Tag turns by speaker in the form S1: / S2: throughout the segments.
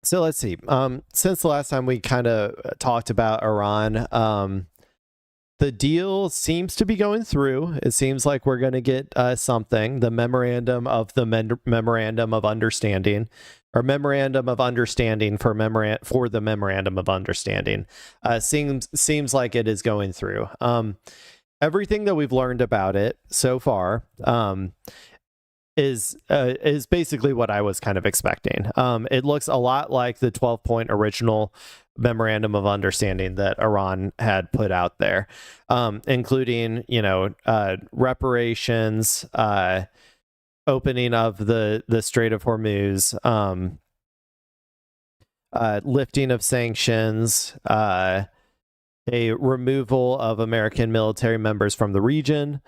S1: So let's see. Since the last time we kind of talked about Iran, the deal seems to be going through. It seems like we're going to get something. The memorandum of memorandum of understanding, or memorandum of understanding for the memorandum of understanding, seems like it is going through. Everything that we've learned about it so far is basically what I was kind of expecting. It looks a lot like the 12-point original memorandum of understanding that Iran had put out there, including, reparations, opening of the Strait of Hormuz, lifting of sanctions, a removal of American military members from the region.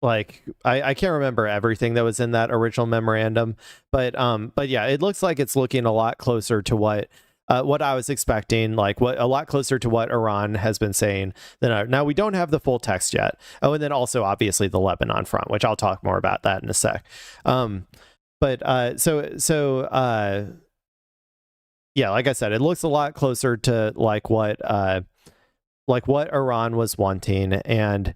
S1: Like I can't remember everything that was in that original memorandum, but yeah, it looks like it's looking a lot closer to what I was expecting, like a lot closer to what Iran has been saying than now. We don't have the full text yet. Oh, and then also obviously the Lebanon front, which I'll talk more about that in a sec. Yeah, like I said, it looks a lot closer to like what Iran was wanting, and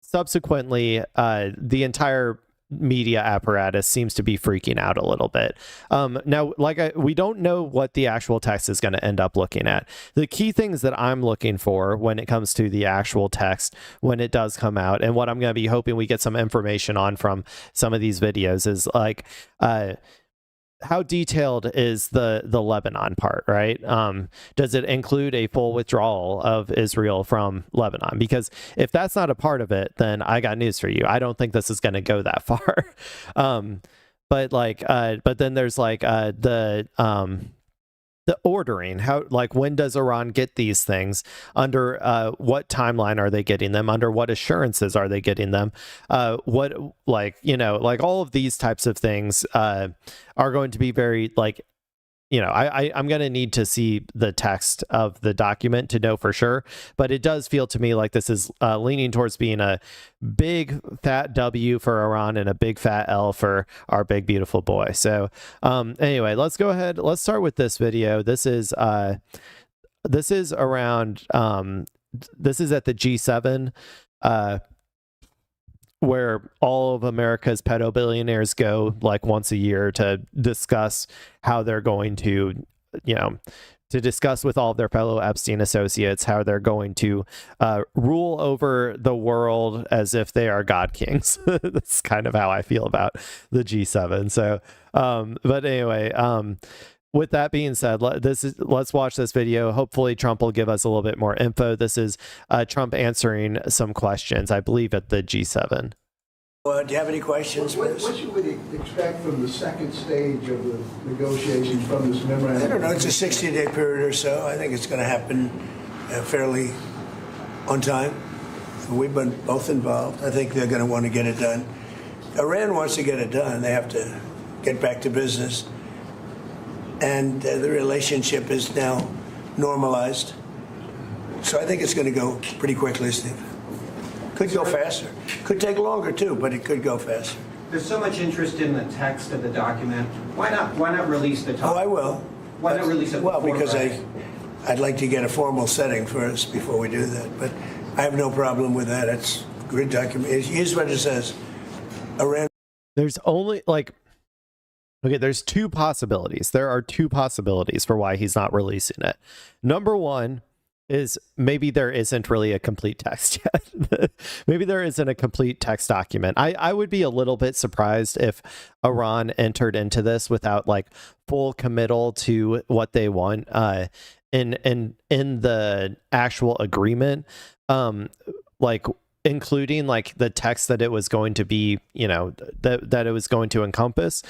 S1: subsequently, the entire media apparatus seems to be freaking out a little bit. Now, we don't know what the actual text is going to end up looking at. The key things that I'm looking for when it comes to the actual text, when it does come out, and what I'm going to be hoping we get some information on from some of these videos is like, how detailed is the Lebanon part, right? Does it include a full withdrawal of Israel from Lebanon? Because if that's not a part of it, then I got news for you. I don't think this is going to go that far. But then there's like the ordering, how, like, when does Iran get these things, under what timeline are they getting them, under what assurances are they getting them, what, like, all of these types of things are going to be very, like, I'm going to need to see the text of the document to know for sure, but it does feel to me like this is leaning towards being a big fat W for Iran and a big fat L for our big beautiful boy. So anyway, let's go ahead. Let's start with this video. This is around this is at the G7, where all of America's pedo billionaires go like once a year to discuss how they're going to, to discuss with all of their fellow Epstein associates how they're going to rule over the world as if they are God kings. That's kind of how I feel about the G7. So, but anyway, with that being said, let's watch this video. Hopefully Trump will give us a little bit more info. This is Trump answering some questions, I believe, at the G7.
S2: Do you have any questions?
S3: What should we expect from the second stage of the negotiations from this memorandum?
S2: I don't know. It's a 60-day period or so. I think it's going to happen fairly on time. We've been both involved. I think they're going to want to get it done. Iran wants to get it done. They have to get back to business. And the relationship is now normalized. So I think it's going to go pretty quickly, Steve. Could go faster. Could take longer too, but it could go faster.
S4: There's so much interest in the text of the document. Why not release the top?
S2: Oh, I will.
S4: Why not release it?
S2: Well, because I'd like to get a formal setting first before we do that. But I have no problem with that. It's a good document. Here's what it says. Iran.
S1: There's only there's two possibilities. There are two possibilities for why he's not releasing it. Number one is maybe there isn't really a complete text yet. Maybe there isn't a complete text document. I would be a little bit surprised if Iran entered into this without like full committal to what they want in the actual agreement, like including like the text that it was going to be, that it was going to encompass.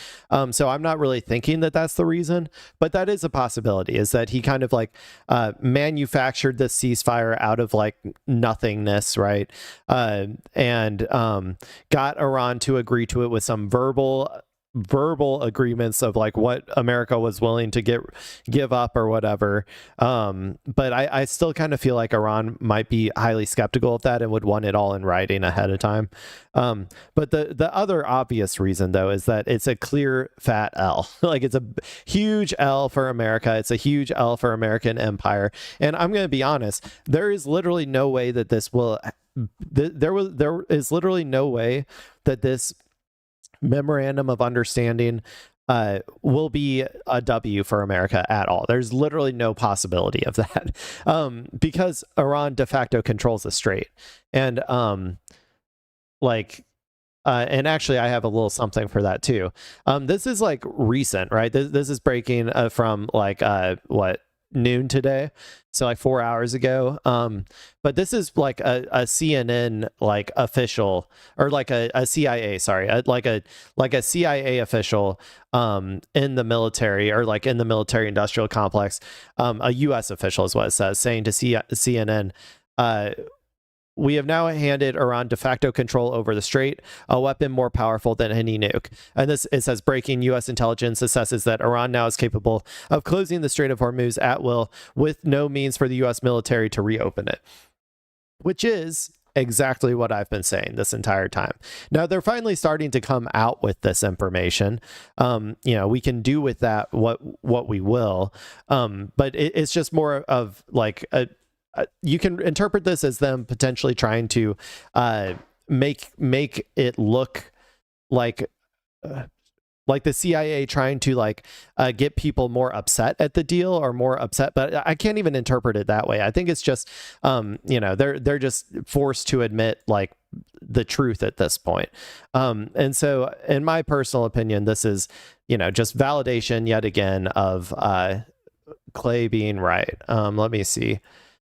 S1: So I'm not really thinking that that's the reason, but that is a possibility, is that he kind of like manufactured the ceasefire out of like nothingness, right? And got Iran to agree to it with some verbal verbal agreements of like what America was willing to give up or whatever. But I still kind of feel like Iran might be highly skeptical of that and would want it all in writing ahead of time. But the other obvious reason, though, is that it's a clear fat L. Like, it's a huge L for America. It's a huge L for American empire. And I'm going to be honest, there is literally no way that this will. There is literally no way that this Memorandum of Understanding will be a W for America at all. There's literally no possibility of that, because Iran de facto controls the strait. And and actually I have a little something for that too. This is like recent, right? This is breaking from like noon today, so like 4 hours ago. But this is like a CNN like official, or like a CIA, sorry, like a CIA official in the military, or like in the military industrial complex, a US official is what it says, saying to CNN, we have now handed Iran de facto control over the strait, a weapon more powerful than any nuke. And this, it says, breaking U.S. intelligence assesses that Iran now is capable of closing the Strait of Hormuz at will, with no means for the U.S. military to reopen it. Which is exactly what I've been saying this entire time. Now they're finally starting to come out with this information. We can do with that what we will. But it's just more of like you can interpret this as them potentially trying to make it look like the CIA trying to get people more upset at the deal, or more upset, but I can't even interpret it that way. I think it's just they're just forced to admit like the truth at this point. And so in my personal opinion, this is just validation yet again of Clay being right. Let me see.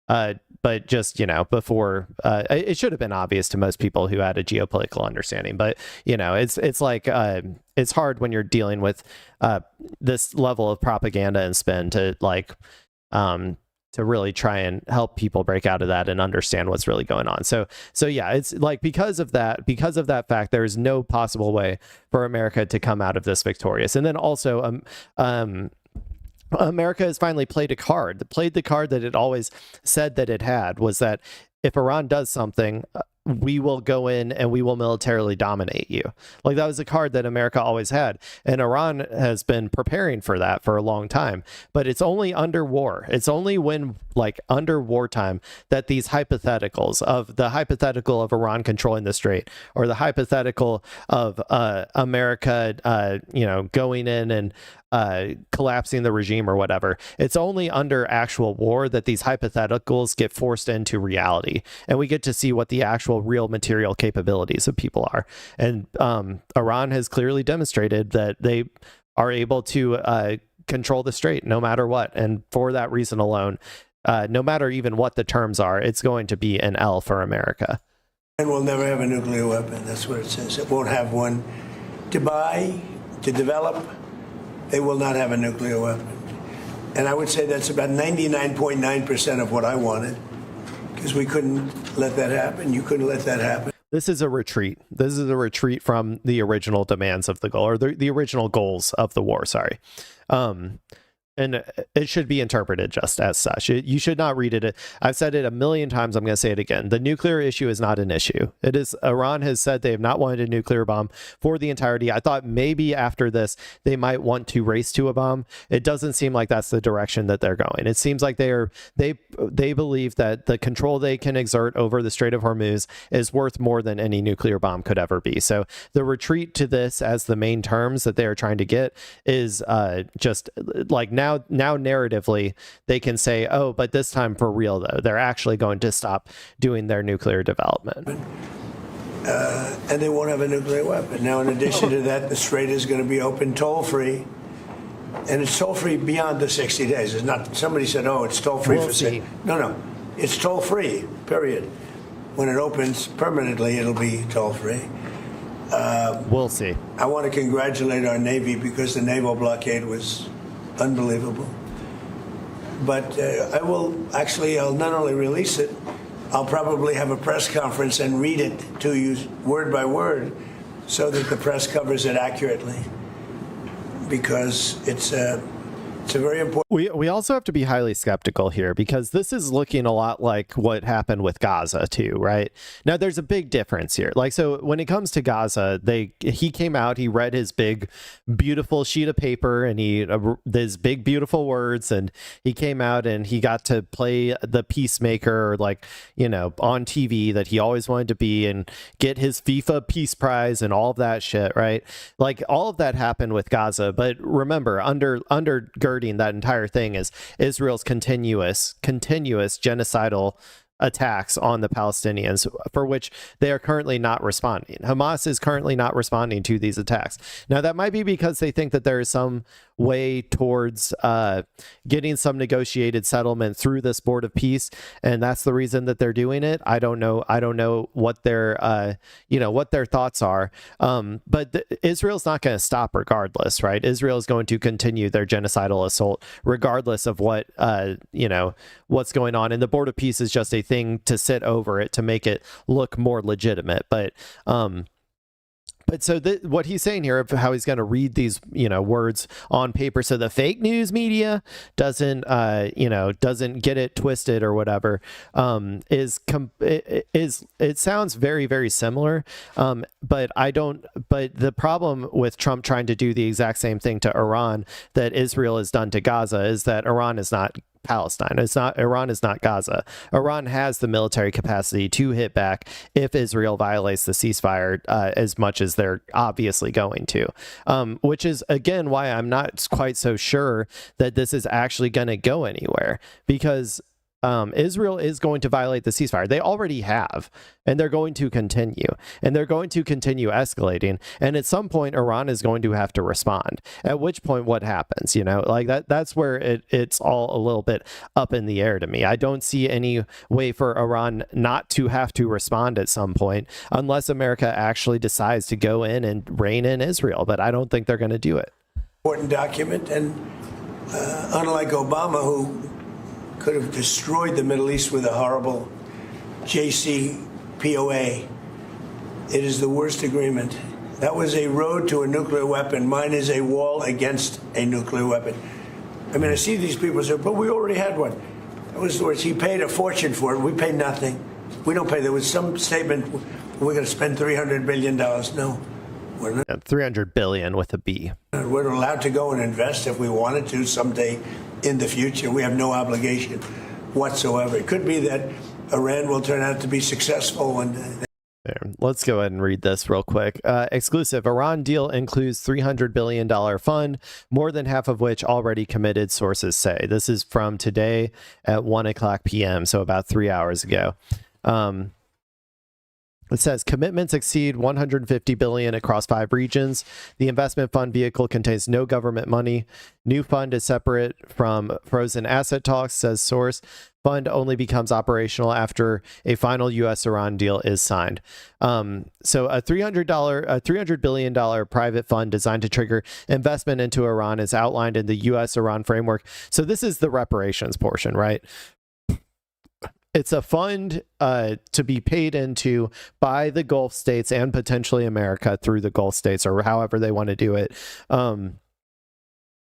S1: But just, before, it should have been obvious to most people who had a geopolitical understanding, but, it's like, it's hard when you're dealing with this level of propaganda and spin to really try and help people break out of that and understand what's really going on. So yeah, it's like, because of that fact, there is no possible way for America to come out of this victorious. And then also, America has finally played the card that it always said that it had, was that if Iran does something, we will go in and we will militarily dominate you. Like, that was a card that America always had. And Iran has been preparing for that for a long time. But it's only under war. It's only when, under wartime, that these hypotheticals of the hypothetical of Iran controlling the strait, or the hypothetical of America, going in and collapsing the regime or whatever. It's only under actual war that these hypotheticals get forced into reality, and we get to see what the actual real material capabilities of people are. And Iran has clearly demonstrated that they are able to control the strait no matter what. And for that reason alone, no matter even what the terms are, it's going to be an L for America.
S2: And we'll never have a nuclear weapon. That's what it says. It won't have one to buy, to develop. They will not have a nuclear weapon. And I would say that's about 99.9% of what I wanted, because we couldn't let that happen. You couldn't let that happen.
S1: This is a retreat. This is a retreat from the original demands of the goal, or the original goals of the war, sorry. And it should be interpreted just as such. You should not read it. I've said it a million times. I'm going to say it again. The nuclear issue is not an issue. It is. Iran has said they have not wanted a nuclear bomb for the entirety. I thought maybe after this, they might want to race to a bomb. It doesn't seem like that's the direction that they're going. It seems like they believe that the control they can exert over the Strait of Hormuz is worth more than any nuclear bomb could ever be. So the retreat to this as the main terms that they are trying to get is just like now narratively they can say, oh, but this time for real though, they're actually going to stop doing their nuclear development.
S2: And they won't have a nuclear weapon. Now, in addition to that, the strait is going to be open toll-free. And it's toll-free beyond the 60 days. It's not, somebody said, oh, it's toll-free
S1: We'll
S2: for
S1: see.
S2: 60. No. It's toll-free, period. When it opens permanently, it'll be toll-free.
S1: We'll see.
S2: I want to congratulate our Navy, because the naval blockade was unbelievable. But I'll not only release it, I'll probably have a press conference and read it to you word by word, so that the press covers it accurately. because it's a very important.
S1: We also have to be highly skeptical here because this is looking a lot like what happened with Gaza too, right? Now there's a big difference here. Like, so when it comes to Gaza, he came out, he read his big beautiful sheet of paper and his big beautiful words, and he came out and he got to play the peacemaker, like, you know, on TV that he always wanted to be, and get his FIFA peace prize and all of that shit, right? Like, all of that happened with Gaza, but remember, undergirding that entire thing is Israel's continuous genocidal attacks on the Palestinians, for which they are currently not responding. Hamas is currently not responding to these attacks. Now, that might be because they think that there is some way towards getting some negotiated settlement through this board of peace, and that's the reason that they're doing it. I don't know what their what their thoughts are, but Israel's not going to stop regardless, right? Israel is going to continue their genocidal assault regardless of what what's going on, and the board of peace is just a thing to sit over it to make it look more legitimate. But so what he's saying here of how he's going to read these, words on paper so the fake news media doesn't get it twisted or whatever, it sounds very, very similar. But the problem with Trump trying to do the exact same thing to Iran that Israel has done to Gaza is that Iran is not Palestine. Iran is not Gaza. Iran has the military capacity to hit back if Israel violates the ceasefire as much as they're obviously going to, which is, again, why I'm not quite so sure that this is actually going to go anywhere, because Israel is going to violate the ceasefire. They already have, and they're going to continue, escalating. And at some point, Iran is going to have to respond, at which point what happens, that's where it's all a little bit up in the air to me. I don't see any way for Iran not to have to respond at some point unless America actually decides to go in and rein in Israel. But I don't think they're going to do it.
S2: Important document. And unlike Obama, who could have destroyed the Middle East with a horrible JCPOA, it is the worst agreement. That was a road to a nuclear weapon. Mine is a wall against a nuclear weapon. I mean, I see these people say, but we already had one. That was the words. He paid a fortune for it. We pay nothing. We don't pay. There was some statement, we're going to spend $300 billion. No, we're not.
S1: 300 billion with a B.
S2: We're allowed to go and invest if we wanted to someday in the future. We have no obligation whatsoever. It could be that Iran will turn out to be successful. And
S1: let's go ahead and read this real quick. Exclusive. Iran deal includes $300 billion fund, more than half of which already committed, sources say. This is from today at 1:00 p.m., so about 3 hours ago. It says commitments exceed $150 billion across 5 regions. The investment fund vehicle contains no government money. New fund is separate from frozen asset talks, says source. Fund only becomes operational after a final U.S.-Iran deal is signed. So a $300 billion private fund designed to trigger investment into Iran is outlined in the U.S.-Iran framework. So this is the reparations portion, right? It's a fund to be paid into by the Gulf states and potentially America through the Gulf states, or however they want to do it,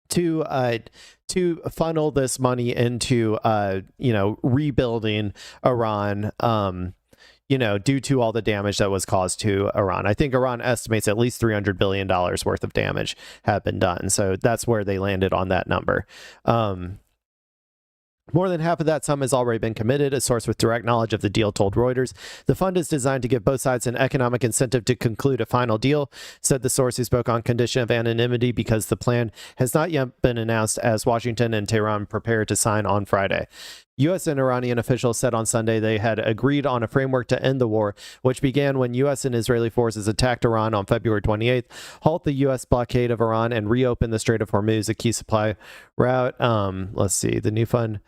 S1: to funnel this money into rebuilding Iran, due to all the damage that was caused to Iran. I think Iran estimates at least $300 billion worth of damage had been done. So that's where they landed on that number. More than half of that sum has already been committed. A source with direct knowledge of the deal told Reuters. The fund is designed to give both sides an economic incentive to conclude a final deal, said the source who spoke on condition of anonymity because the plan has not yet been announced as Washington and Tehran prepare to sign on Friday. U.S. and Iranian officials said on Sunday they had agreed on a framework to end the war, which began when U.S. and Israeli forces attacked Iran on February 28th, halt the U.S. blockade of Iran, and reopen the Strait of Hormuz, a key supply route. Let's see. The new fund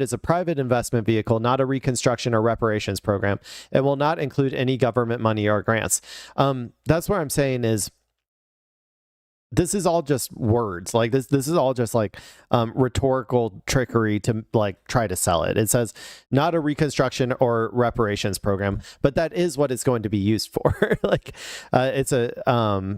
S1: is a private investment vehicle, not a reconstruction or reparations program. It will not include any government money or grants. That's what I'm saying is this is all just words. Like this is all just like rhetorical trickery to like try to sell it. It says not a reconstruction or reparations program, but that is what it's going to be used for. Like it's a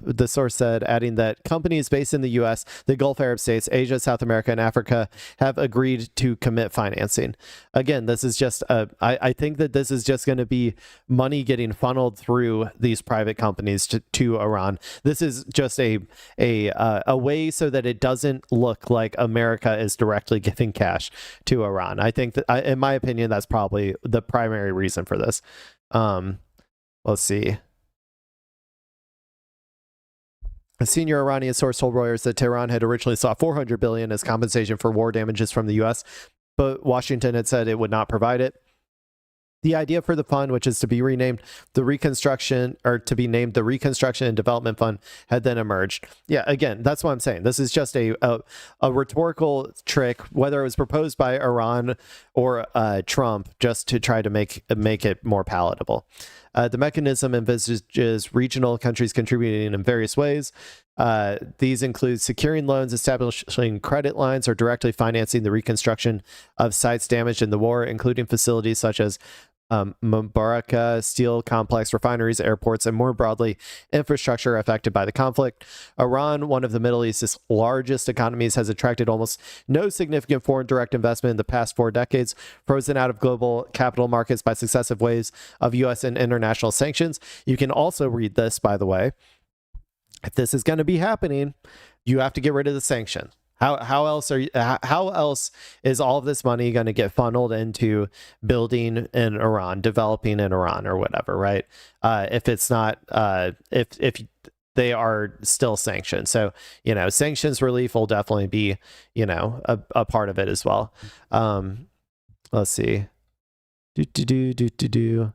S1: the source said, adding that companies based in the US, the Gulf Arab states, Asia, South America, and Africa have agreed to commit financing. Again, this is just I think that this is just going to be money getting funneled through these private companies to Iran. This is just a way so that it doesn't look like America is directly giving cash to Iran. I think that, in my opinion, that's probably the primary reason for this. Let's see. A senior Iranian source told Reuters that Tehran had originally sought $400 billion as compensation for war damages from the U.S., but Washington had said it would not provide it. The idea for the fund, which is to be renamed the Reconstruction, or to be named the Reconstruction and Development Fund, had then emerged. Yeah, again, that's what I'm saying. This is just a rhetorical trick, whether it was proposed by Iran or Trump, just to try to make it more palatable. The mechanism envisages regional countries contributing in various ways. These include securing loans, establishing credit lines, or directly financing the reconstruction of sites damaged in the war, including facilities such as Mubaraka steel complex, refineries, airports, and more broadly, infrastructure affected by the conflict. Iran, one of the Middle East's largest economies, has attracted almost no significant foreign direct investment in the past 4 decades, frozen out of global capital markets by successive waves of U.S. and international sanctions. You can also read this, by the way. If this is going to be happening, you have to get rid of the sanction. How else is all of this money going to get funneled into building in Iran, developing in Iran, or whatever, right? If it's not, if they are still sanctioned. So, sanctions relief will definitely be, a part of it as well. Let's see. The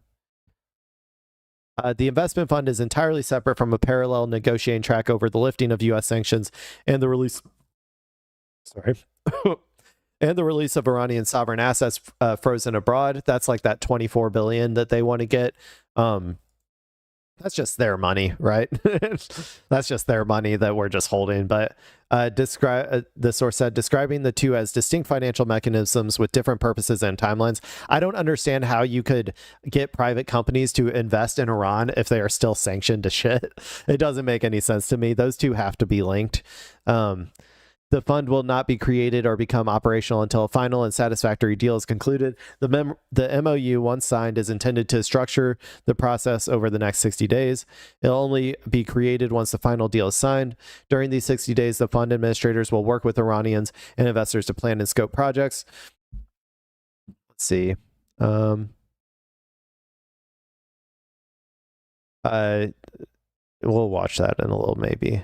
S1: investment fund is entirely separate from a parallel negotiating track over the lifting of U.S. sanctions and the release. And the release of Iranian sovereign assets frozen abroad. That's like that $24 billion that they want to get. That's just their money, right? That's just their money that we're just holding. But the source said, describing the two as distinct financial mechanisms with different purposes and timelines. I don't understand how you could get private companies to invest in Iran if they are still sanctioned to shit. It doesn't make any sense to me. Those two have to be linked. The fund will not be created or become operational until a final and satisfactory deal is concluded. The MOU, once signed, is intended to structure the process over the next 60 days. It'll only be created once the final deal is signed. During these 60 days, the fund administrators will work with Iranians and investors to plan and scope projects. Let's see. We'll watch that in a little, maybe.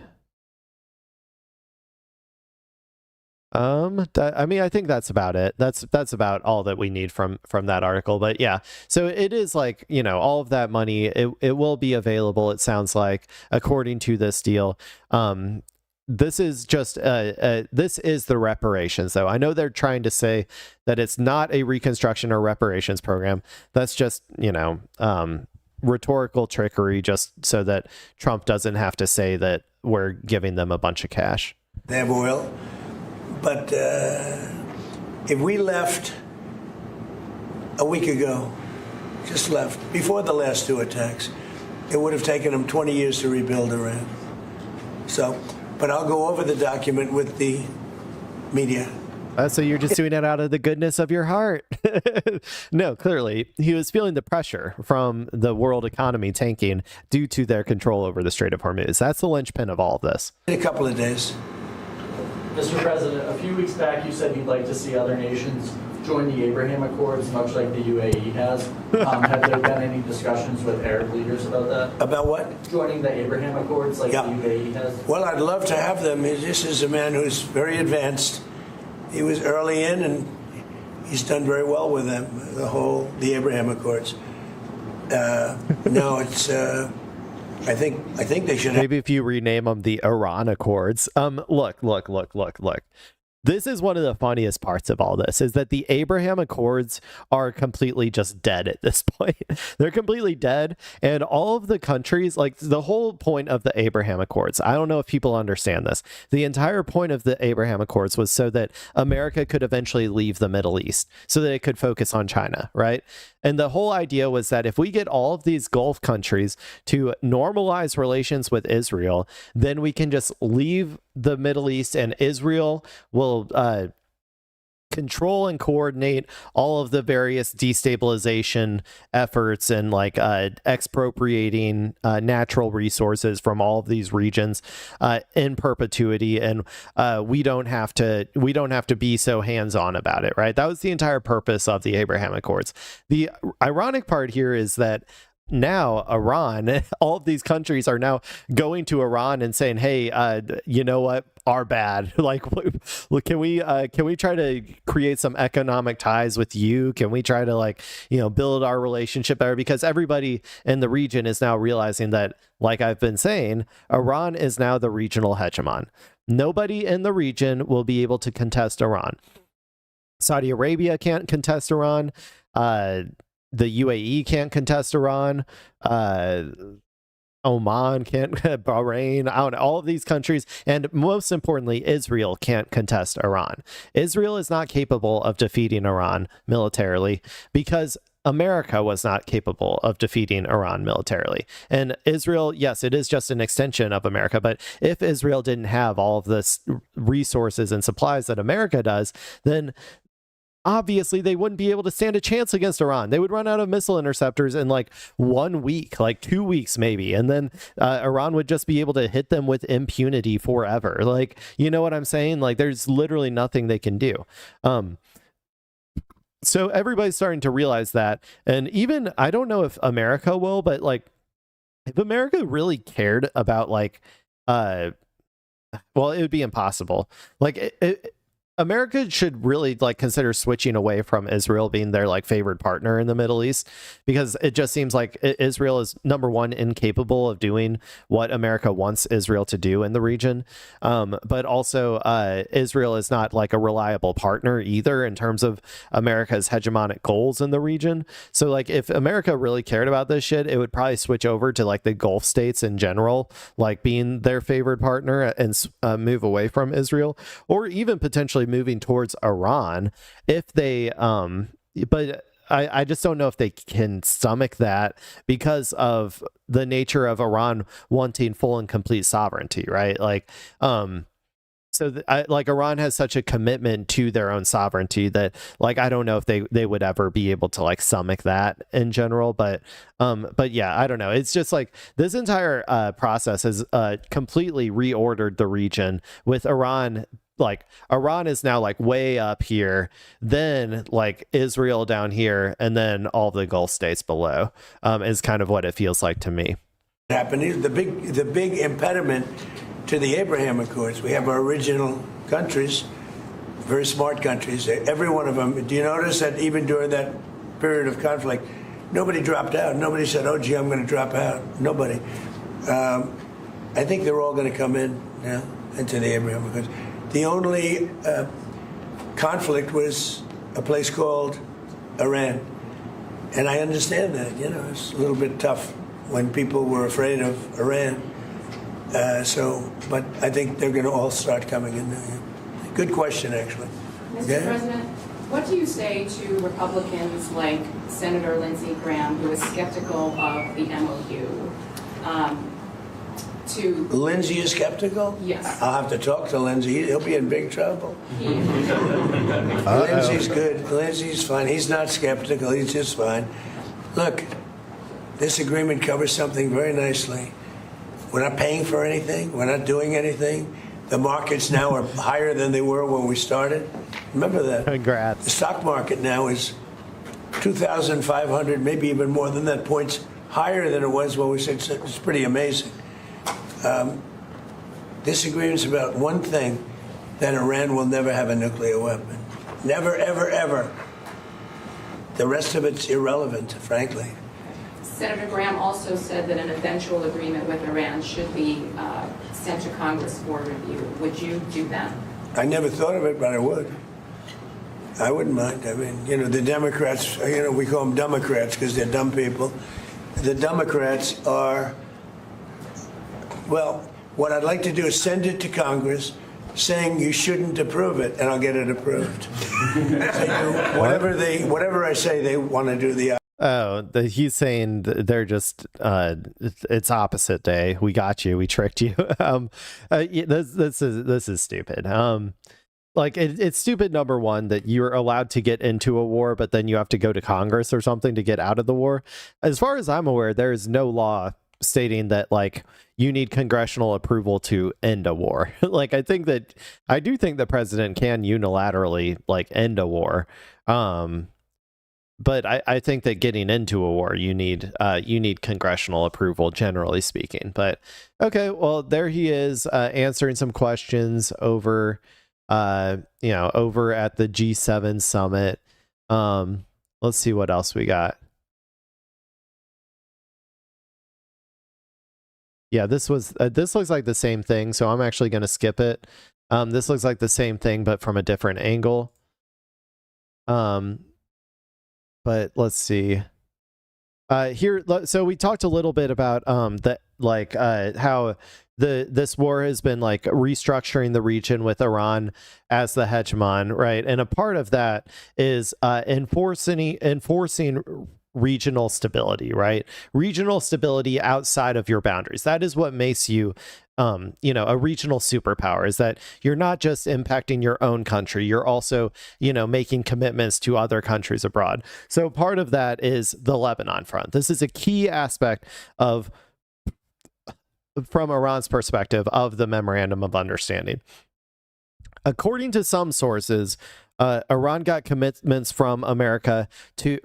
S1: I think that's about it. That's about all that we need from that article. But yeah, so it is like, all of that money, it will be available, it sounds like, according to this deal. This is just this is the reparations, though. I know they're trying to say that it's not a reconstruction or reparations program. That's just, rhetorical trickery, just so that Trump doesn't have to say that we're giving them a bunch of cash.
S2: They have oil. But if we left a week ago, just left, before the last 2 attacks, it would have taken them 20 years to rebuild Iran. So, but I'll go over the document with the media.
S1: So you're just doing it out of the goodness of your heart. No, clearly, he was feeling the pressure from the world economy tanking due to their control over the Strait of Hormuz. That's the linchpin of all of this.
S2: In a couple of days.
S5: Mr. President, a few weeks back you said you'd like to see other nations join the Abraham Accords, much like the UAE has. Have there been any discussions with Arab leaders about that?
S2: About what?
S5: Joining the Abraham Accords like the UAE has?
S2: Well, I'd love to have them. This is a man who's very advanced. He was early in, and he's done very well with them, the Abraham Accords. No, it's... I think they should.
S1: Maybe if you rename them the Iran Accords. Look. this is one of the funniest parts of all this, is that the Abraham Accords are completely just dead at this point. They're completely dead. And all of the countries, like the whole point of the Abraham Accords, I don't know if people understand this. The entire point of the Abraham Accords was so that America could eventually leave the Middle East so that it could focus on China, right? And the whole idea was that if we get all of these Gulf countries to normalize relations with Israel, then we can just leave the Middle East and Israel will control and coordinate all of the various destabilization efforts and like expropriating natural resources from all of these regions in perpetuity, and we don't have to be so hands-on about it, right? That was the entire purpose of the Abraham Accords. The ironic part here is that now Iran, all of these countries are now going to Iran and saying, hey, you know what, our bad. Like, can we try to create some economic ties with you? Can we try to, like, you know, build our relationship better? Because everybody in the region is now realizing that, like I've been saying, Iran is now the regional hegemon. Nobody in the region will be able to contest Iran. Saudi Arabia can't contest Iran. The UAE can't contest Iran. Oman can't, Bahrain, I don't know, all of these countries, and most importantly, Israel can't contest Iran. Israel is not capable of defeating Iran militarily because America was not capable of defeating Iran militarily. And Israel, yes, it is just an extension of America, but if Israel didn't have all of the resources and supplies that America does, then obviously they wouldn't be able to stand a chance against Iran. They would run out of missile interceptors in like 1 week, like 2 weeks maybe, and then Iran would just be able to hit them with impunity forever. Like, you know what I'm saying? Like, there's literally nothing they can do. So everybody's starting to realize that, and even, I don't know if America will, but like, if America really cared about like, well, it would be impossible. Like, America should really like consider switching away from Israel being their like favored partner in the Middle East, because it just seems like Israel is, number one, incapable of doing what America wants Israel to do in the region. But also Israel is not like a reliable partner either in terms of America's hegemonic goals in the region. So like if America really cared about this shit, it would probably switch over to like the Gulf states in general, like being their favored partner, and move away from Israel, or even potentially moving towards Iran if they but I just don't know if they can stomach that because of the nature of Iran wanting full and complete sovereignty, right? Like like Iran has such a commitment to their own sovereignty that like I don't know if they would ever be able to like stomach that in general, but yeah, I don't know. It's just like this entire process has completely reordered the region, with Iran. Like Iran is now like way up here, then like Israel down here, and then all the Gulf states below, is kind of what it feels like to me.
S2: Happening, the big impediment to the Abraham Accords, we have our original countries, very smart countries, every one of them. Do you notice that even during that period of conflict, nobody dropped out? Nobody said, oh, gee, I'm going to drop out. Nobody. I think they're all going to come in now into the Abraham Accords. The only conflict was a place called Iran. And I understand that, you know, it's a little bit tough when people were afraid of Iran. But I think they're going to all start coming in now. Yeah. Good question, actually.
S6: Mr. President, what do you say to Republicans like Senator Lindsey Graham, who is skeptical of the MOU?
S2: Lindsey is skeptical?
S6: Yes.
S2: I'll have to talk to Lindsey. He'll be in big trouble. Lindsey's good. Lindsey's fine. He's not skeptical. He's just fine. Look, this agreement covers something very nicely. We're not paying for anything. We're not doing anything. The markets now are higher than they were when we started. Remember that.
S1: Congrats.
S2: The stock market now is 2,500, maybe even more than that, points higher than it was when we said. It's pretty amazing. This agreement's about one thing, that Iran will never have a nuclear weapon. Never, ever, ever. The rest of it's irrelevant, frankly.
S6: Senator Graham also said that an eventual agreement with Iran should be sent to Congress for review. Would you do that?
S2: I never thought of it, but I would. I wouldn't mind. I mean, you know, the Democrats, you know, we call them Democrats because they're dumb people. The Democrats are, well, what I'd like to do is send it to Congress saying you shouldn't approve it, and I'll get it approved. Whatever I say, they want to do the.
S1: Oh, he's saying they're just it's opposite day. We got you. We tricked you. Yeah, this is stupid. Like it's stupid. Number one, that you're allowed to get into a war, but then you have to go to Congress or something to get out of the war. As far as I'm aware, there is no law stating that like you need congressional approval to end a war. Like I do think the president can unilaterally like end a war. But I think that getting into a war, you need congressional approval, generally speaking. But okay, well, there he is answering some questions over, over at the G7 summit. Let's see what else we got. Yeah, this looks like the same thing, so I'm actually going to skip it. This looks like the same thing, but from a different angle. But let's see. Here, so we talked a little bit about how this war has been like restructuring the region with Iran as the hegemon, right? And a part of that is enforcing regional stability, right? Regional stability outside of your boundaries. That is what makes you a regional superpower, is that you're not just impacting your own country, you're also, making commitments to other countries abroad. So part of that is the Lebanon front. This is a key aspect of, from Iran's perspective, of the Memorandum of Understanding. According to some sources, Iran got commitments from America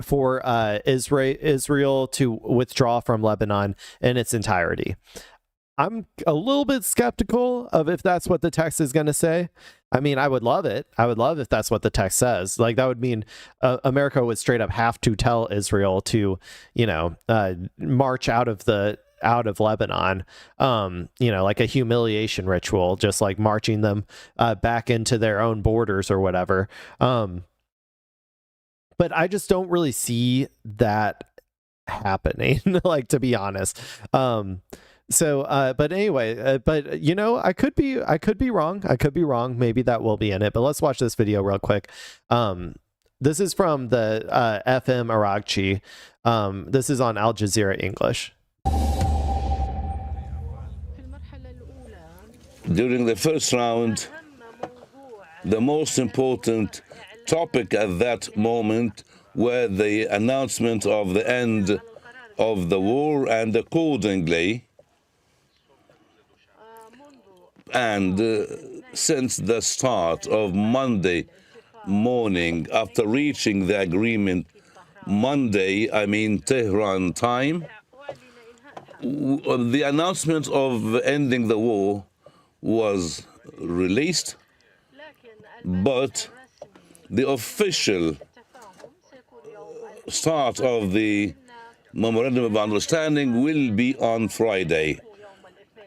S1: for Israel to withdraw from Lebanon in its entirety. I'm a little bit skeptical of if that's what the text is going to say. I mean, I would love it. I would love if that's what the text says. Like that would mean America would straight up have to tell Israel to, march out of Lebanon, like a humiliation ritual, just like marching them back into their own borders or whatever. But I just don't really see that happening, like, to be honest. But anyway, I could be wrong. I could be wrong. Maybe that will be in it, but let's watch this video real quick. This is from the FM Aragchi. This is on Al Jazeera English.
S7: During the first round, the most important topic at that moment were the announcement of the end of the war, and accordingly, and since the start of Monday morning, after reaching the agreement Monday, Tehran time, the announcement of ending the war was released, but the official start of the Memorandum of Understanding will be on Friday.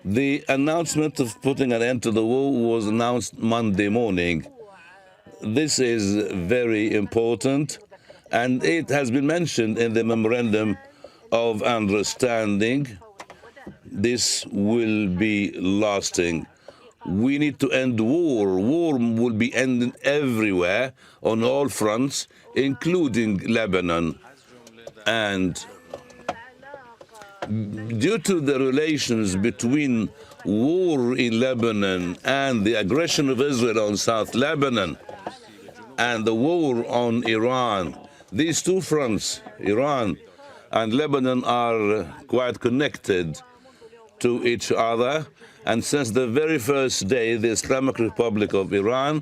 S7: The announcement of putting an end to the war was announced Monday morning. This is very important, and it has been mentioned in the Memorandum of Understanding. This will be lasting. We need to end war. War will be ending everywhere, on all fronts, including Lebanon. And due to the relations between war in Lebanon and the aggression of Israel on South Lebanon and the war on Iran, these two fronts, Iran and Lebanon, are quite connected to each other. And since the very first day, the Islamic Republic of Iran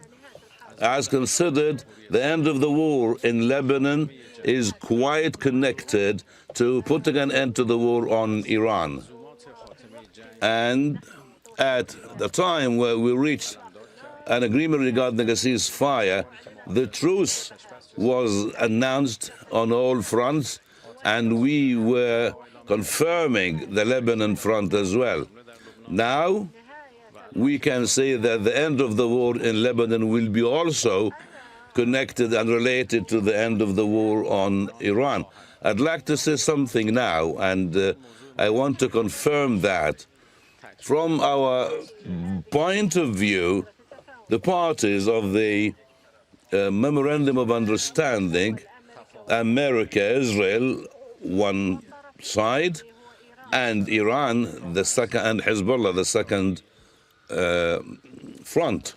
S7: has considered the end of the war in Lebanon is quite connected to putting an end to the war on Iran. And at the time where we reached an agreement regarding a ceasefire, the truce was announced on all fronts, and we were confirming the Lebanon front as well. Now, we can say that the end of the war in Lebanon will be also connected and related to the end of the war on Iran. I'd like to say something now, and I want to confirm that. From our point of view, the parties of the Memorandum of Understanding, America, Israel, one side, and Iran, the second, and Hezbollah, the second front.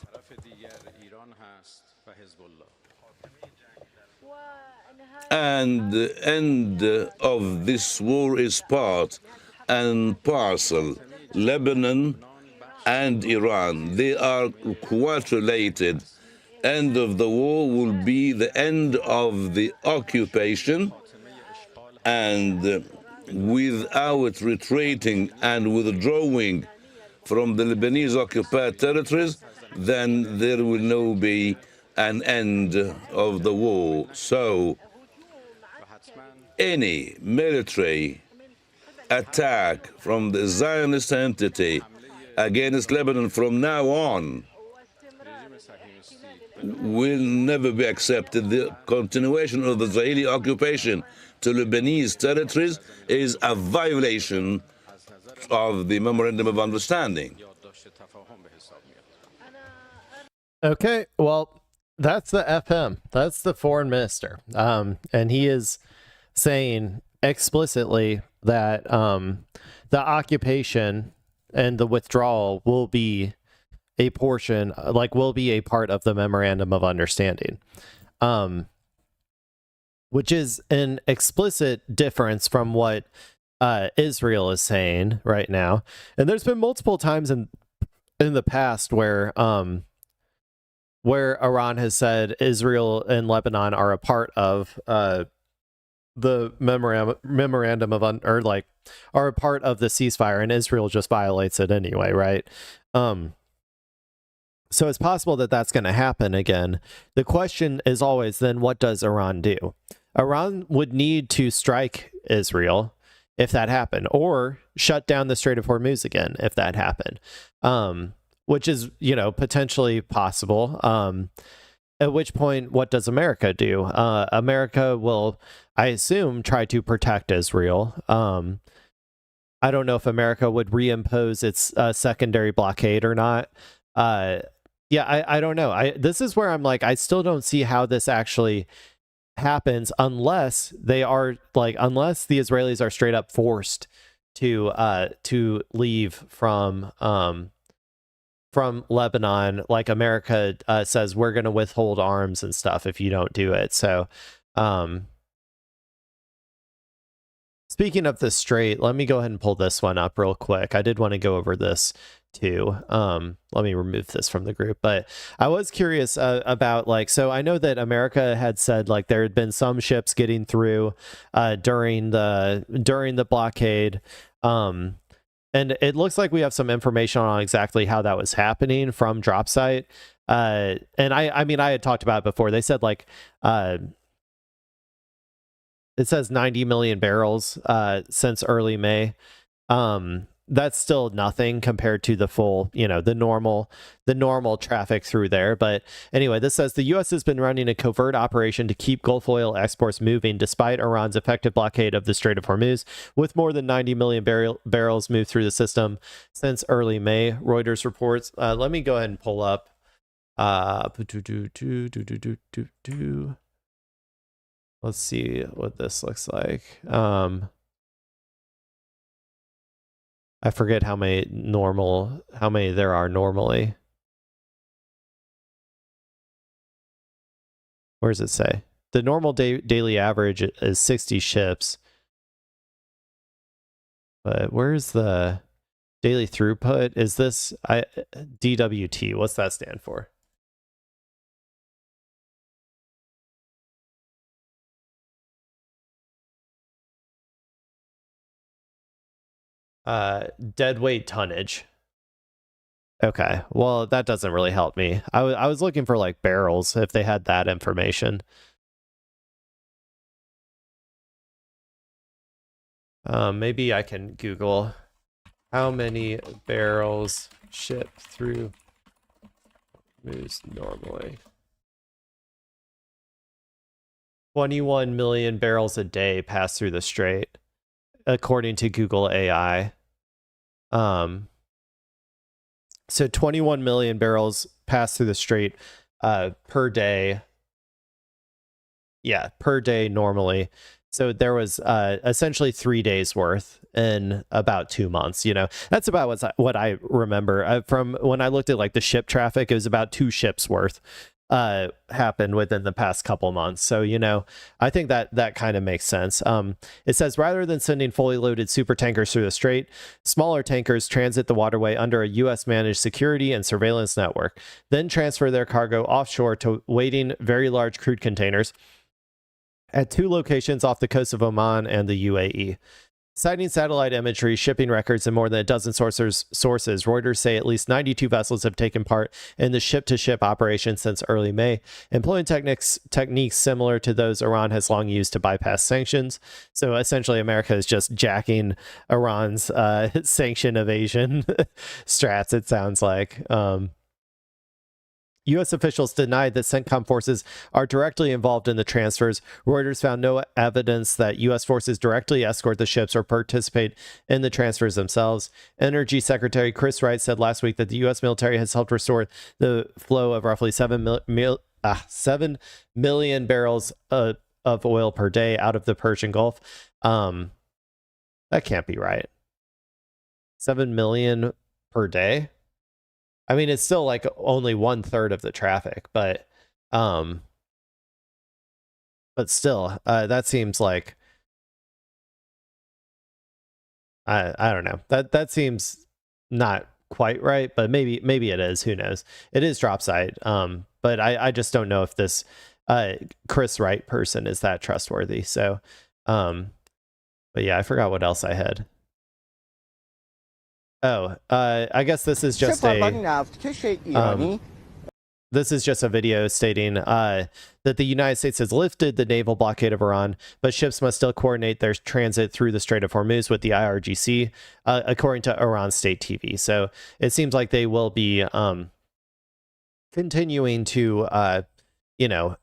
S7: And the end of this war is part and parcel. Lebanon and Iran, they are quite related. End of the war will be the end of the occupation, and without retreating and withdrawing from the Lebanese occupied territories, then there will no be an end of the war. So any military attack from the Zionist entity against Lebanon from now on will never be accepted. The continuation of the Israeli occupation to Lebanese territories is a violation of the Memorandum of Understanding.
S1: Okay, well, that's the FM. That's the foreign minister. And he is saying explicitly that the occupation and the withdrawal will be a portion, like will be a part of the Memorandum of Understanding, which is an explicit difference from what Israel is saying right now. And there's been multiple times in the past where Iran has said Israel and Lebanon are a part of the memorandum of are a part of the ceasefire, and Israel just violates it anyway, right? So it's possible that that's going to happen again. The question is always then, what does Iran do? Iran would need to strike Israel if that happened, or shut down the Strait of Hormuz again if that happened, which is, potentially possible. At which point, what does America do? America will, I assume, try to protect Israel. I don't know if America would reimpose its secondary blockade or not. I don't know. This is where I'm like, I still don't see how this actually happens unless the Israelis are straight up forced to leave from Lebanon. Like America says, we're going to withhold arms and stuff if you don't do it. So speaking of the strait, let me go ahead and pull this one up real quick. I did want to go over this too. Let me remove this from the group, but I was curious about so I know that America had said there had been some ships getting through during the blockade, and it looks like we have some information on exactly how that was happening from drop site. And I mean I had talked about it before. They said it says 90 million barrels since early May. That's still nothing compared to the full, the normal traffic through there. But anyway, this says the U.S. has been running a covert operation to keep Gulf oil exports moving despite Iran's effective blockade of the Strait of Hormuz, with more than 90 million barrels moved through the system since early May, Reuters reports. Let me go ahead and pull up. Let's see what this looks like. I forget how many there are normally. Where does it say? The normal daily average is 60 ships. But where's the daily throughput? Is this DWT? What's that stand for? Deadweight tonnage. Okay, well that doesn't really help me. I was looking for barrels if they had that information. Maybe I can Google how many barrels ship through moves normally. 21 million barrels a day pass through the strait, according to Google AI. So 21 million barrels pass through the strait per day. Yeah, per day normally. So there was essentially 3 days worth in about 2 months. You know, that's about what I remember from when I looked at like the ship traffic. It was about 2 ships worth happened within the past couple months. So, you know, I think that kind of makes sense. It says rather than sending fully loaded super tankers through the strait, smaller tankers transit the waterway under a U.S. managed security and surveillance network, then transfer their cargo offshore to waiting very large crude containers at 2 locations off the coast of Oman and the UAE. Citing satellite imagery, shipping records, and more than a dozen sources, Reuters say at least 92 vessels have taken part in the ship-to-ship operation since early May, employing techniques similar to those Iran has long used to bypass sanctions. So essentially, America is just jacking Iran's sanction evasion strats, it sounds like. U.S. officials denied that CENTCOM forces are directly involved in the transfers. Reuters found no evidence that U.S. forces directly escort the ships or participate in the transfers themselves. Energy Secretary Chris Wright said last week that the U.S. military has helped restore the flow of roughly 7 million barrels of oil per day out of the Persian Gulf. That can't be right. 7 million per day? I mean, it's still like only 1/3 of the traffic, but still, that seems like I don't know. That seems not quite right, but maybe it is. Who knows? It is dropside. But I just don't know if this Chris Wright person is that trustworthy. So, but yeah, I forgot what else I had. Oh, I guess this is just this is just a video stating that the United States has lifted the naval blockade of Iran, but ships must still coordinate their transit through the Strait of Hormuz with the IRGC, according to Iran state TV. So it seems like they will be continuing to,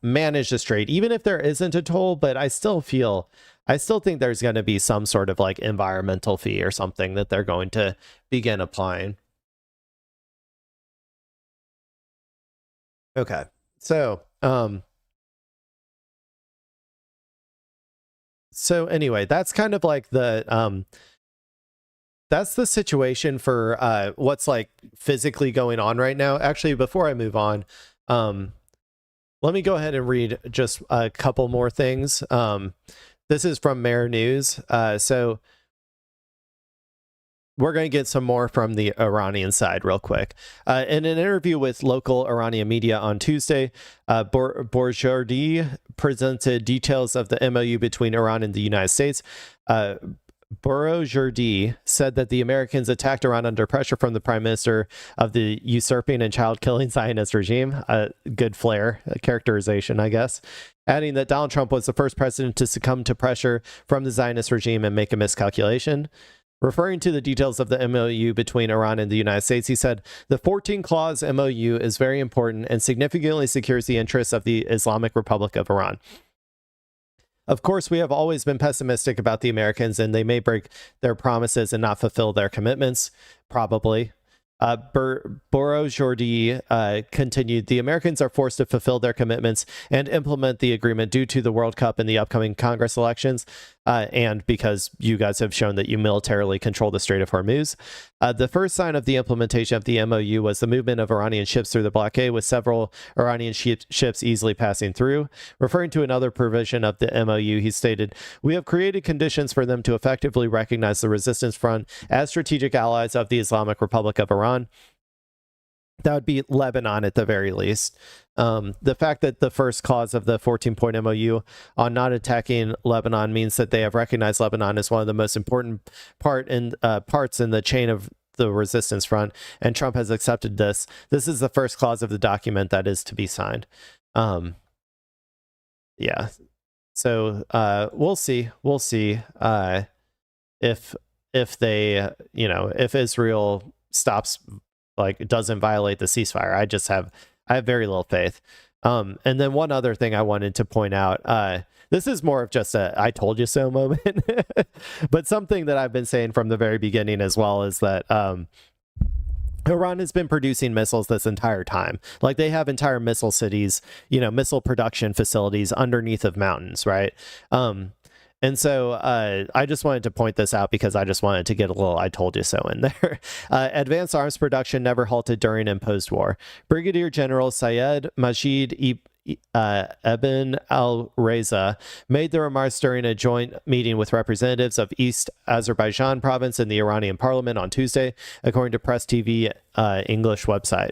S1: manage the strait, even if there isn't a toll. But I still think there's going to be some sort of like environmental fee or something that they're going to begin applying. Okay. So anyway, that's kind of like that's the situation for what's like physically going on right now. Actually, before I move on, let me go ahead and read just a couple more things. This is from Mer News. So we're going to get some more from the Iranian side real quick. In an interview with local Iranian media on Tuesday, Bourjardi presented details of the MOU between Iran and the United States. Bourjardi said that the Americans attacked Iran under pressure from the prime minister of the usurping and child-killing Zionist regime. Good flair characterization, I guess. Adding that Donald Trump was the first president to succumb to pressure from the Zionist regime and make a miscalculation. Referring to the details of the MOU between Iran and the United States, he said, the 14-clause MOU is very important and significantly secures the interests of the Islamic Republic of Iran. Of course, we have always been pessimistic about the Americans, and they may break their promises and not fulfill their commitments, probably. Bourjardi continued, the Americans are forced to fulfill their commitments and implement the agreement due to the World Cup and the upcoming Congress elections, and because you guys have shown that you militarily control the Strait of Hormuz. The first sign of the implementation of the MOU was the movement of Iranian ships through the blockade, with several Iranian ships easily passing through. Referring to another provision of the MOU, he stated, we have created conditions for them to effectively recognize the Resistance Front as strategic allies of the Islamic Republic of Iran. That would be Lebanon at the very least. The fact that the first clause of the 14-point MOU on not attacking Lebanon means that they have recognized Lebanon as one of the most important parts in the chain of the Resistance Front, and Trump has accepted this. This is the first clause of the document that is to be signed. Yeah. So we'll see. We'll see if they, if Israel stops like doesn't violate the ceasefire. I have very little faith. And then one other thing I wanted to point out, this is more of just a I told you so moment, but something that I've been saying from the very beginning as well is that Iran has been producing missiles this entire time. Like they have entire missile cities, missile production facilities underneath of mountains, right? And so I just wanted to point this out because I just wanted to get a little I told you so in there. Advanced arms production never halted during and post-war. Brigadier General Syed Majid Ibn al-Reza made the remarks during a joint meeting with representatives of East Azerbaijan province in the Iranian parliament on Tuesday, according to Press TV English website.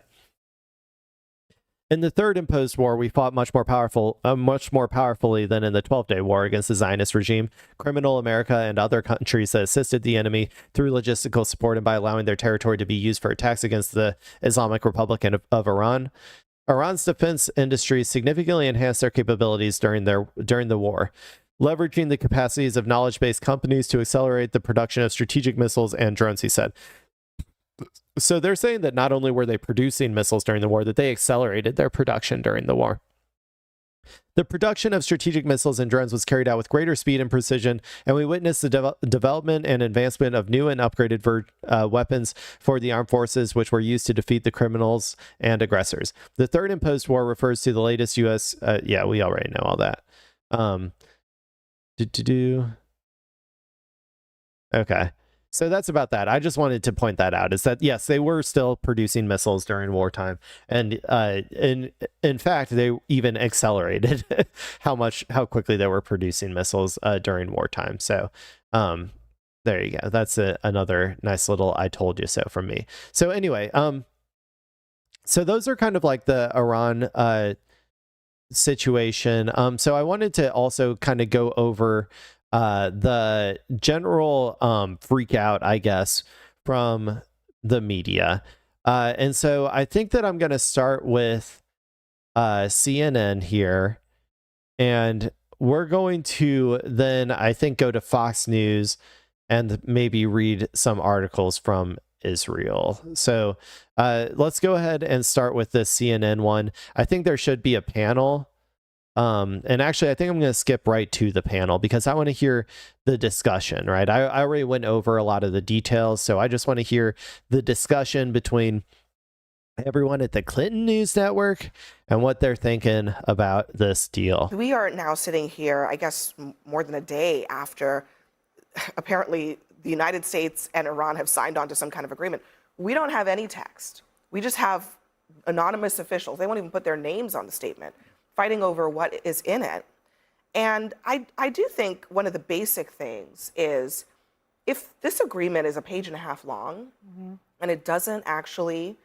S1: In the third imposed war, we fought much more powerfully than in the 12-day war against the Zionist regime, criminal America, and other countries that assisted the enemy through logistical support and by allowing their territory to be used for attacks against the Islamic Republic of Iran. Iran's defense industries significantly enhanced their capabilities during the war, leveraging the capacities of knowledge-based companies to accelerate the production of strategic missiles and drones, he said. So they're saying that not only were they producing missiles during the war, that they accelerated their production during the war. The production of strategic missiles and drones was carried out with greater speed and precision, and we witnessed the development and advancement of new and upgraded weapons for the armed forces, which were used to defeat the criminals and aggressors. The third imposed war refers to the latest U.S. Yeah, we already know all that. Okay. So that's about that. I just wanted to point that out, is that, yes, they were still producing missiles during wartime. And in fact, they even accelerated how quickly they were producing missiles during wartime. So there you go. That's another nice little I told you so from me. So anyway, so those are kind of like the Iran situation. So I wanted to also kind of go over the general freak out, I guess, from the media. And so I think that I'm going to start with CNN here. And we're going to then, I think, go to Fox News and maybe read some articles from Israel. So let's go ahead and start with this CNN one. I think there should be a panel. And actually, I think I'm going to skip right to the panel because I want to hear the discussion, right? I already went over a lot of the details, so I just want to hear the discussion between everyone at the Clinton News Network and what they're thinking about this deal.
S8: We are now sitting here, I guess, more than a day after apparently the United States and Iran have signed on to some kind of agreement. We don't have any text. We just have anonymous officials. They won't even put their names on the statement, fighting over what is in it. And I do think one of the basic things is if this agreement is a page and a half long and it doesn't actually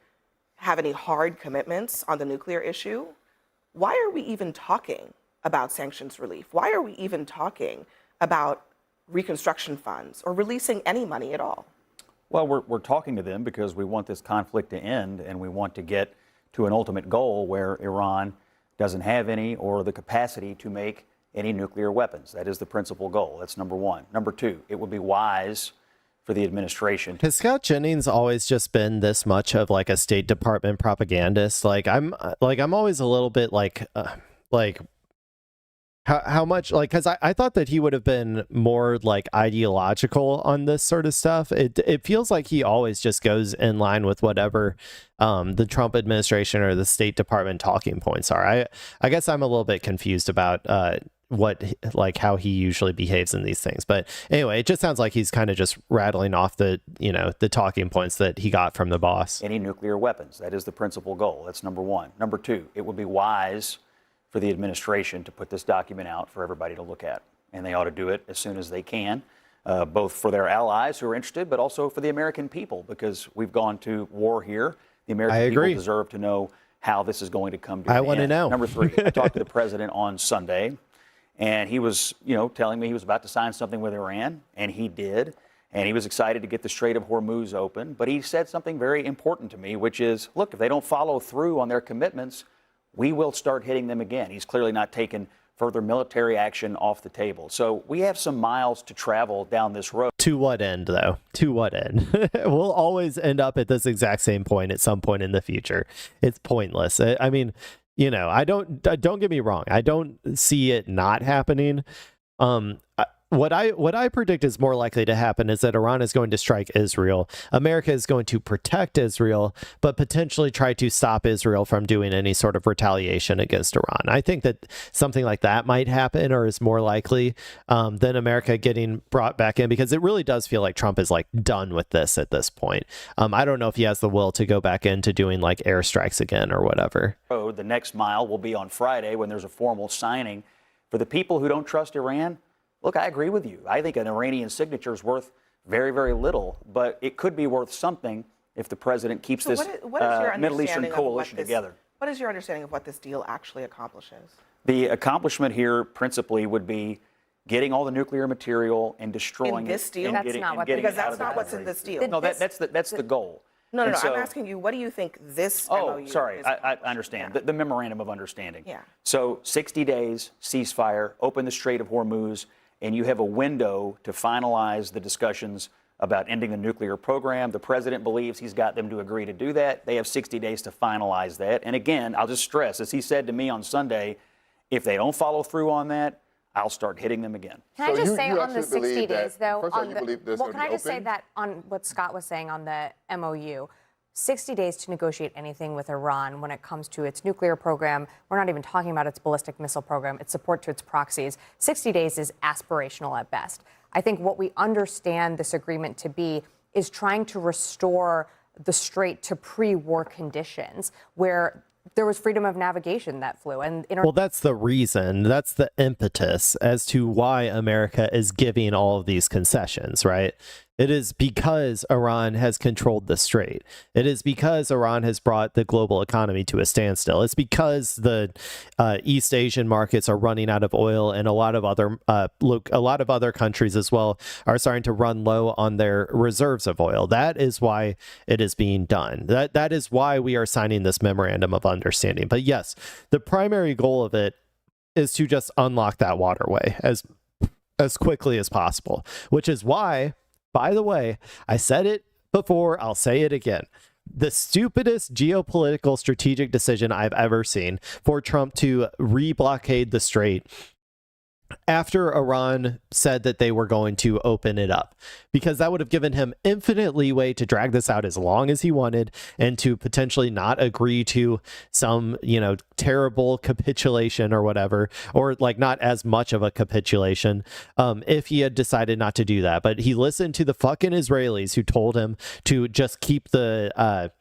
S8: have any hard commitments on the nuclear issue, why are we even talking about sanctions relief? Why are we even talking about reconstruction funds or releasing any money at all?
S9: Well, we're talking to them because we want this conflict to end and we want to get to an ultimate goal where Iran doesn't have any or the capacity to make any nuclear weapons. That is the principal goal. That's number one. Number two, it would be wise for the administration.
S1: Has Scott Jennings always just been this much of like a State Department propagandist? I'm always a little bit how much, like, because I thought that he would have been more like ideological on this sort of stuff. It feels like he always just goes in line with whatever the Trump administration or the State Department talking points are. I guess I'm a little bit confused about how he usually behaves in these things. But anyway, it just sounds like he's kind of just rattling off the talking points that he got from the boss.
S9: Any nuclear weapons. That is the principal goal. That's number one. Number two, it would be wise for the administration to put this document out for everybody to look at. And they ought to do it as soon as they can, both for their allies who are interested, but also for the American people, because we've gone to war here. The American people deserve to know how this is going to come to an end.
S1: I want to know.
S9: Number three, I talked to the president on Sunday, and he was, telling me he was about to sign something with Iran, and he did. And he was excited to get the Strait of Hormuz open. But he said something very important to me, which is, look, if they don't follow through on their commitments, we will start hitting them again. He's clearly not taken further military action off the table. So we have some miles to travel down this road.
S1: To what end, though? To what end? We'll always end up at this exact same point at some point in the future. It's pointless. I mean, you know, don't get me wrong. I don't see it not happening. What I predict is more likely to happen is that Iran is going to strike Israel. America is going to protect Israel, but potentially try to stop Israel from doing any sort of retaliation against Iran. I think that something like that might happen, or is more likely than America getting brought back in, because it really does feel like Trump is like done with this at this point. I don't know if he has the will to go back into doing like airstrikes again or whatever.
S9: The next mile will be on Friday when there's a formal signing. For the people who don't trust Iran, look, I agree with you. I think an Iranian signature is worth very, very little, but it could be worth something if the president keeps this Middle Eastern coalition together.
S8: What is your understanding of what this deal actually accomplishes?
S9: The accomplishment here principally would be getting all the nuclear material and destroying
S8: in this deal?
S9: Because
S8: that's not what's in this deal.
S9: No, that's the goal.
S8: No, I'm asking you, what do you think this MOU
S9: sorry,
S8: is
S9: I understand.
S8: Yeah.
S9: The Memorandum of Understanding.
S8: Yeah.
S9: So 60 days, ceasefire, open the Strait of Hormuz, and you have a window to finalize the discussions about ending the nuclear program. The president believes he's got them to agree to do that. They have 60 days to finalize that. And again, I'll just stress, as he said to me on Sunday, if they don't follow through on that, I'll start hitting them again.
S10: Can I just say on the 60 days, though,
S11: first of all, you believe this
S10: well,
S11: will
S10: can
S11: be
S10: I just say
S11: open?
S10: that on what Scott was saying on the MOU, 60 days to negotiate anything with Iran when it comes to its nuclear program. We're not even talking about its ballistic missile program, its support to its proxies. 60 days is aspirational at best. I think what we understand this agreement to be is trying to restore the Strait to pre-war conditions where there was freedom of navigation that flew. Well,
S1: that's the reason. That's the impetus as to why America is giving all of these concessions, right? It is because Iran has controlled the strait. It is because Iran has brought the global economy to a standstill. It's because the East Asian markets are running out of oil, and a lot of other countries as well are starting to run low on their reserves of oil. That is why it is being done. That is why we are signing this memorandum of understanding. But yes, the primary goal of it is to just unlock that waterway as quickly as possible, which is why, by the way, I said it before, I'll say it again. The stupidest geopolitical strategic decision I've ever seen for Trump to re-blockade the strait after Iran said that they were going to open it up, because that would have given him infinite leeway to drag this out as long as he wanted and to potentially not agree to some, terrible capitulation or whatever, or like not as much of a capitulation if he had decided not to do that. But he listened to the fucking Israelis who told him to just keep the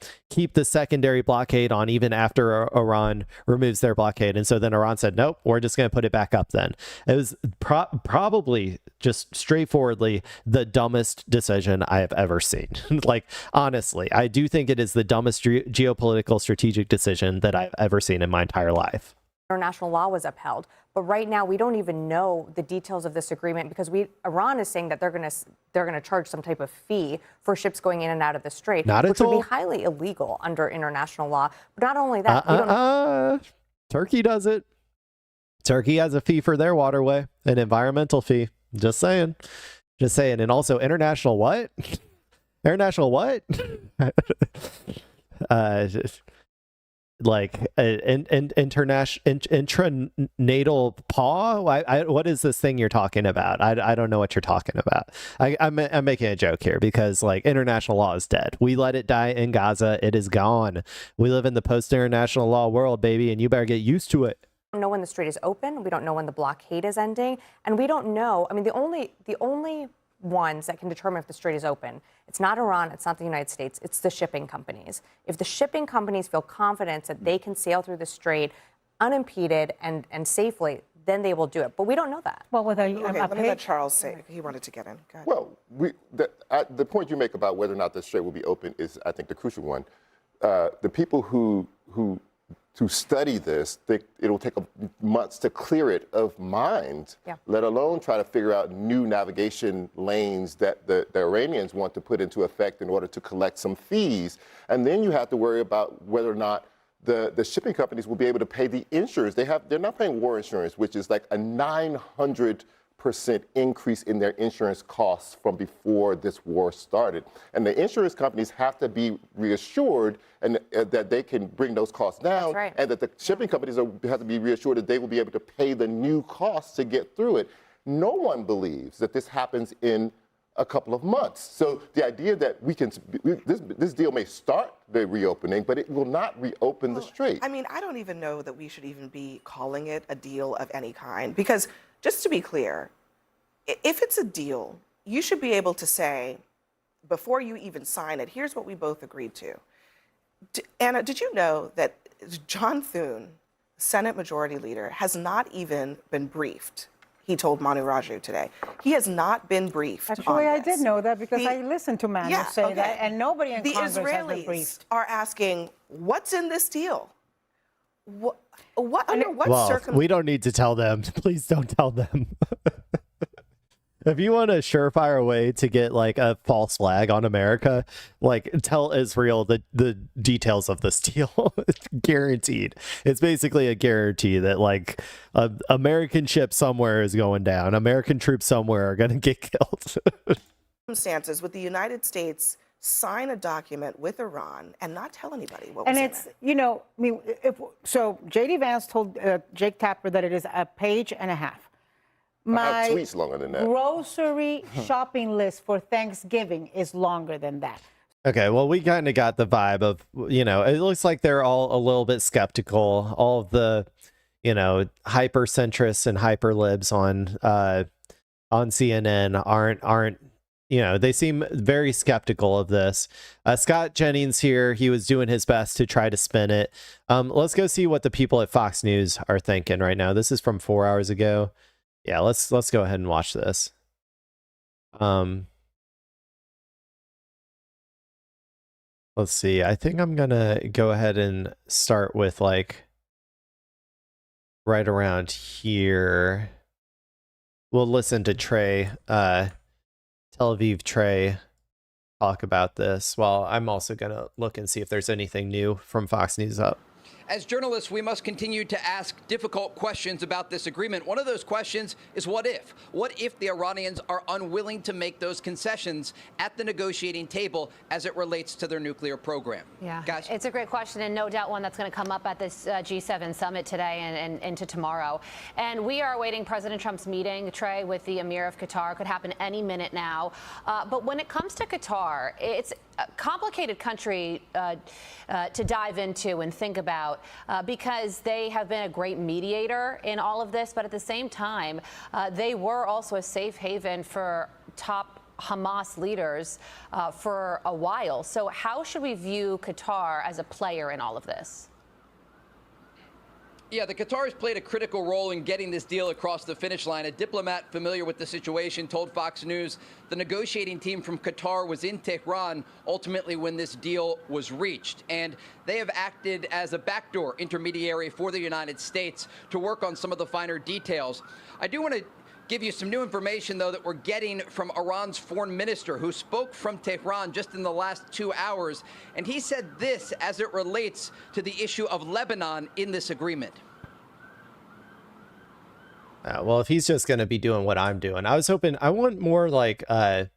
S1: secondary blockade on even after Iran removes their blockade. And so then Iran said, nope, we're just going to put it back up then. It was probably just straightforwardly the dumbest decision I have ever seen. Like, honestly, I do think it is the dumbest geopolitical strategic decision that I've ever seen in my entire life.
S10: International law was upheld. But right now, we don't even know the details of this agreement because Iran is saying that they're going to charge some type of fee for ships going in and out of the strait, which would be highly illegal under international law. But not only that,
S1: Turkey does it. Turkey has a fee for their waterway, an environmental fee. Just saying. And also international what? International what? Like intranatal paw. What is this thing you're talking about? I don't know what you're talking about. I'm making a joke here because like international law is dead. We let it die in Gaza. It is gone. We live in the post-international law world, baby, and you better get used to it.
S10: We don't know when the strait is open. We don't know when the blockade is ending, and we don't know. I mean, the only ones that can determine if the strait is open, it's not Iran, it's not the United States, it's the shipping companies. If the shipping companies feel confident that they can sail through the strait unimpeded and safely, then they will do it. But we don't know that.
S8: Well, let me let Charles say. He wanted to get in. Go ahead.
S11: Well, the point you make about whether or not the strait will be open is, I think, the crucial one. The people who study this think it'll take months to clear it of mind, let alone try to figure out new navigation lanes that the Iranians want to put into effect in order to collect some fees. And then you have to worry about whether or not the shipping companies will be able to pay the insurance. They're not paying war insurance, which is like a 900% increase in their insurance costs from before this war started. And the insurance companies have to be reassured and that they can bring those costs down.
S10: That's right.
S11: And that the shipping companies have to be reassured that they will be able to pay the new costs to get through it. No one believes that this happens in a couple of months. So the idea that this deal may start the reopening, but it will not reopen the strait.
S8: I mean, I don't even know that we should even be calling it a deal of any kind, because just to be clear, if it's a deal, you should be able to say, before you even sign it, here's what we both agreed to. Anna, did you know that John Thune, Senate Majority Leader, has not even been briefed? He told Manu Raju today. He has not been briefed.
S12: Actually,
S8: on
S12: I did know that because I listened to Manu say that, and nobody in Congress has been briefed.
S8: The Israelis are asking, what's in this deal? Under what
S1: Well,
S8: circumstances?
S1: we don't need to tell them. Please don't tell them. If you want a surefire way to get like a false flag on America, like tell Israel the details of this deal. It's guaranteed. It's basically a guarantee that like an American ship somewhere is going down. American troops somewhere are going to get killed.
S8: Circumstances with the United States sign a document with Iran and not tell anybody what was in it.
S12: And it's, you know, I mean, so J.D. Vance told Jake Tapper that it is a page and a half.
S11: I have tweets longer than that.
S12: Grocery shopping list for Thanksgiving is longer than that.
S1: Okay, well, we kind of got the vibe of, you know, it looks like they're all a little bit skeptical. All of the, you know, hyper-centrists and hyper-libs on CNN aren't, you know, they seem very skeptical of this. Scott Jennings here, he was doing his best to try to spin it. Let's go see what the people at Fox News are thinking right now. This is from 4 hours ago. Yeah, let's go ahead and watch this. Let's see. I think I'm gonna go ahead and start with like right around here. We'll listen to Trey, Tel Aviv Trey, talk about this. Well, I'm also gonna look and see if there's anything new from Fox News up.
S13: As journalists, we must continue to ask difficult questions about this agreement. One of those questions is what if? What if the Iranians are unwilling to make those concessions at the negotiating table as it relates to their nuclear program?
S14: Yeah,
S13: guys?
S14: It's a great question, and no doubt one that's going to come up at this G7 summit today and into tomorrow. And we are awaiting President Trump's meeting, Trey, with the Emir of Qatar. Could happen any minute now. But when it comes to Qatar, it's a complicated country to dive into and think about because they have been a great mediator in all of this, but at the same time, they were also a safe haven for top Hamas leaders for a while. So how should we view Qatar as a player in all of this?
S13: Yeah, the Qataris played a critical role in getting this deal across the finish line. A diplomat familiar with the situation told Fox News the negotiating team from Qatar was in Tehran ultimately when this deal was reached. And they have acted as a backdoor intermediary for the United States to work on some of the finer details. I do want to give you some new information, though, that we're getting from Iran's foreign minister, who spoke from Tehran just in the last 2 hours. And he said this as it relates to the issue of Lebanon in this agreement.
S1: Well, if he's just going to be doing what I'm doing, I was hoping, I want more like, you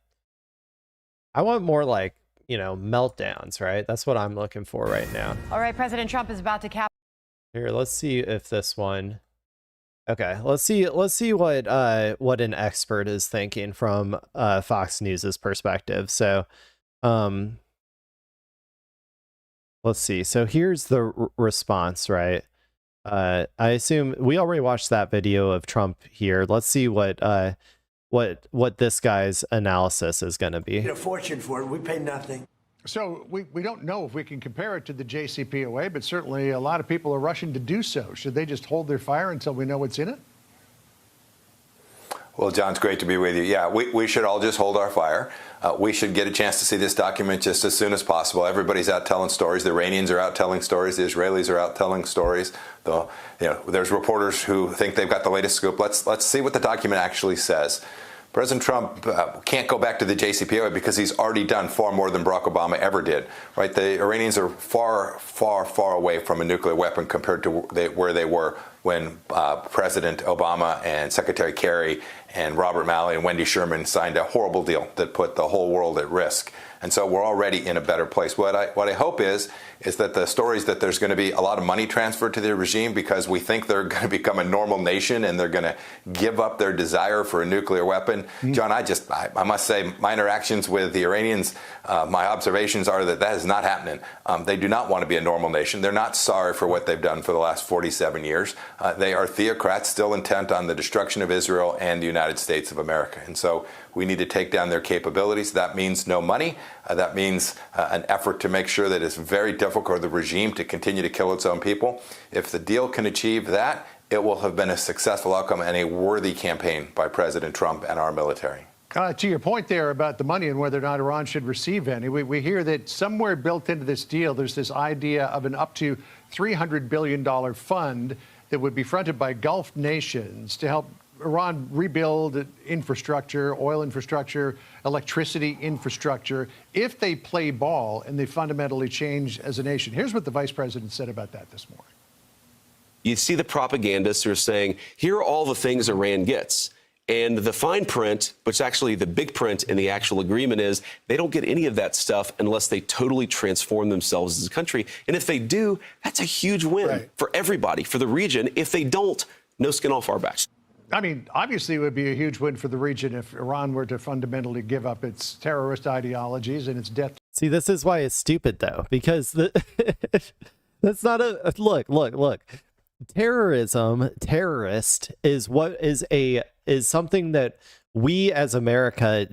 S1: know, meltdowns, right? That's what I'm looking for right now.
S14: All right, President Trump is about to cap.
S1: Here, let's see if this one. Okay, let's see what an expert is thinking from Fox News's perspective. So, let's see. So here's the response, right? I assume we already watched that video of Trump here. Let's see what this guy's analysis is going to be.
S2: We get a fortune for it. We pay nothing.
S15: So we don't know if we can compare it to the JCPOA, but certainly a lot of people are rushing to do so. Should they just hold their fire until we know what's in it?
S16: Well, John, it's great to be with you. Yeah, we should all just hold our fire. We should get a chance to see this document just as soon as possible. Everybody's out telling stories. The Iranians are out telling stories. The Israelis are out telling stories. There's reporters who think they've got the latest scoop. Let's see what the document actually says. President Trump can't go back to the JCPOA because he's already done far more than Barack Obama ever did, right? The Iranians are far, far, far away from a nuclear weapon compared to where they were when President Obama and Secretary Kerry and Robert Malley and Wendy Sherman signed a horrible deal that put the whole world at risk. And so we're already in a better place. What I hope is that the stories that there's going to be a lot of money transferred to the regime because we think they're going to become a normal nation and they're going to give up their desire for a nuclear weapon. John, I must say my interactions with the Iranians, my observations are that is not happening. They do not want to be a normal nation. They're not sorry for what they've done for the last 47 years. They are theocrats still intent on the destruction of Israel and the United States of America. And so we need to take down their capabilities. That means no money. That means an effort to make sure that it's very difficult for the regime to continue to kill its own people. If the deal can achieve that, it will have been a successful outcome and a worthy campaign by President Trump and our military.
S15: To your point there about the money and whether or not Iran should receive any, we hear that somewhere built into this deal, there's this idea of an up to $300 billion fund that would be fronted by Gulf nations to help Iran rebuild infrastructure, oil infrastructure, electricity infrastructure, if they play ball and they fundamentally change as a nation. Here's what the vice president said about that this morning.
S17: You see the propagandists who are saying, here are all the things Iran gets. And the fine print, which actually the big print in the actual agreement is, they don't get any of that stuff unless they totally transform themselves as a country. And if they do, that's a huge win for everybody, for the region. If they don't, no skin off our backs.
S15: I mean, obviously, it would be a huge win for the region if Iran were to fundamentally give up its terrorist ideologies and its death.
S1: See, this is why it's stupid, though, because that's not a look. Terrorist is something that we as America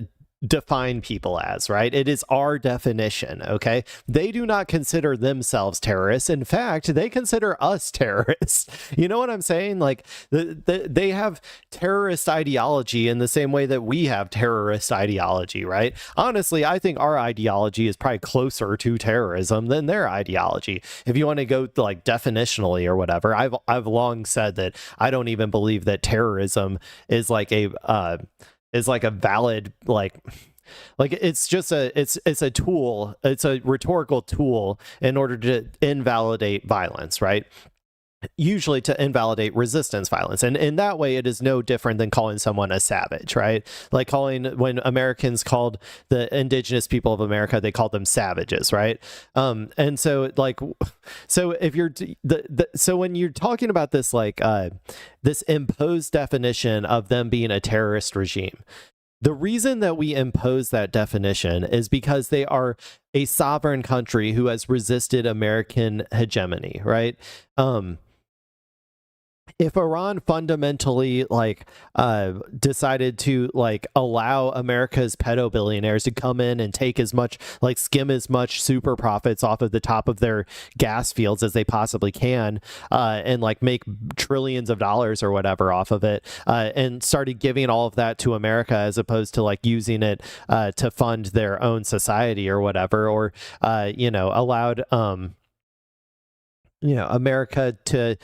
S1: define people as, right? It is our definition, okay? They do not consider themselves terrorists. In fact, they consider us terrorists. You know what I'm saying? Like, they have terrorist ideology in the same way that we have terrorist ideology, right? Honestly, I think our ideology is probably closer to terrorism than their ideology. If you want to go like definitionally or whatever, I've long said that I don't even believe that terrorism is like a valid it's just it's a tool, it's a rhetorical tool in order to invalidate violence, right? Usually to invalidate resistance violence. And in that way, it is no different than calling someone a savage, right? Like when Americans called the indigenous people of America, they called them savages, right? And so if you're, so when you're talking about this, this imposed definition of them being a terrorist regime, the reason that we impose that definition is because they are a sovereign country who has resisted American hegemony, right? If Iran fundamentally decided to allow America's pedo billionaires to come in and take as much, skim as much super profits off of the top of their gas fields as they possibly can, and make trillions of dollars or whatever off of it, and started giving all of that to America as opposed to using it to fund their own society or whatever, or allowed America to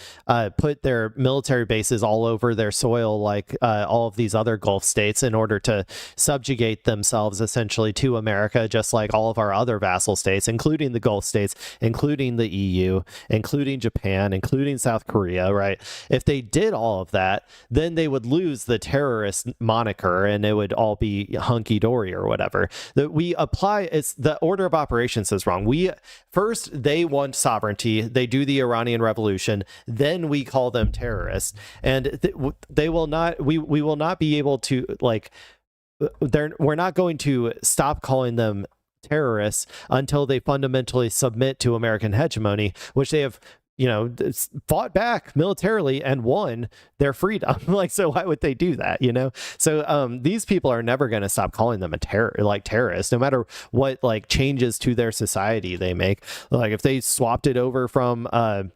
S1: put their military bases all over their soil, all of these other Gulf states, in order to subjugate themselves essentially to America, just like all of our other vassal states, including the Gulf states, including the EU, including Japan, including South Korea, right? If they did all of that, then they would lose the terrorist moniker and it would all be hunky-dory or whatever. That we apply, it's the order of operations is wrong. First, they want sovereignty. They do the Iranian Revolution, then we call them terrorists, and they will not. We will not be able to we're not going to stop calling them terrorists until they fundamentally submit to American hegemony, which they have fought back militarily and won their freedom. So why would they do that? So these people are never going to stop calling them a terrorist, no matter what changes to their society they make. If they swapped it over from an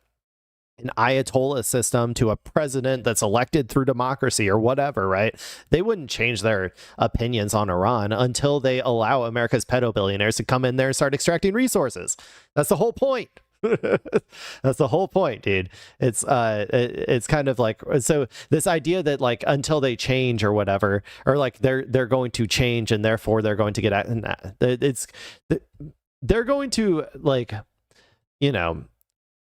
S1: Ayatollah system to a president that's elected through democracy or whatever, right? They wouldn't change their opinions on Iran until they allow America's pedo billionaires to come in there and start extracting resources. That's the whole point. That's the whole point, dude. It's kind of like, so this idea that like until they change or whatever, or like they're going to change and therefore they're going to get at, nah, they're going to, like, you know,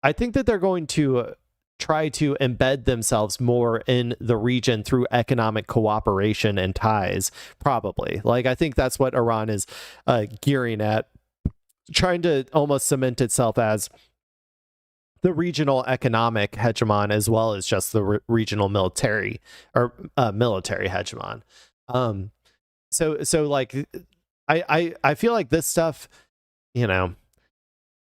S1: I think that they're going to try to embed themselves more in the region through economic cooperation and ties, probably. Like, I think that's what Iran is gearing at, trying to almost cement itself as the regional economic hegemon as well as just the regional military or military hegemon. So like I feel like this stuff, you know,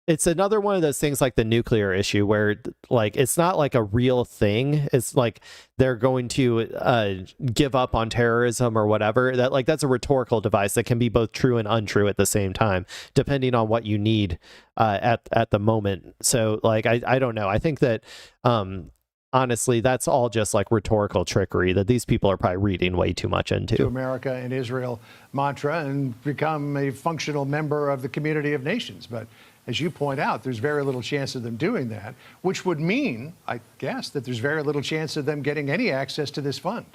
S1: it's another one of those things like the nuclear issue where like it's not like a real thing. It's like they're going to give up on terrorism or whatever. That like that's a rhetorical device that can be both true and untrue at the same time, depending on what you need at the moment. So like I don't know. I think that honestly, that's all just like rhetorical trickery that these people are probably reading way too much into.
S15: To America and Israel mantra and become a functional member of the community of nations. But as you point out, there's very little chance of them doing that, which would mean, I guess, that there's very little chance of them getting any access to this fund.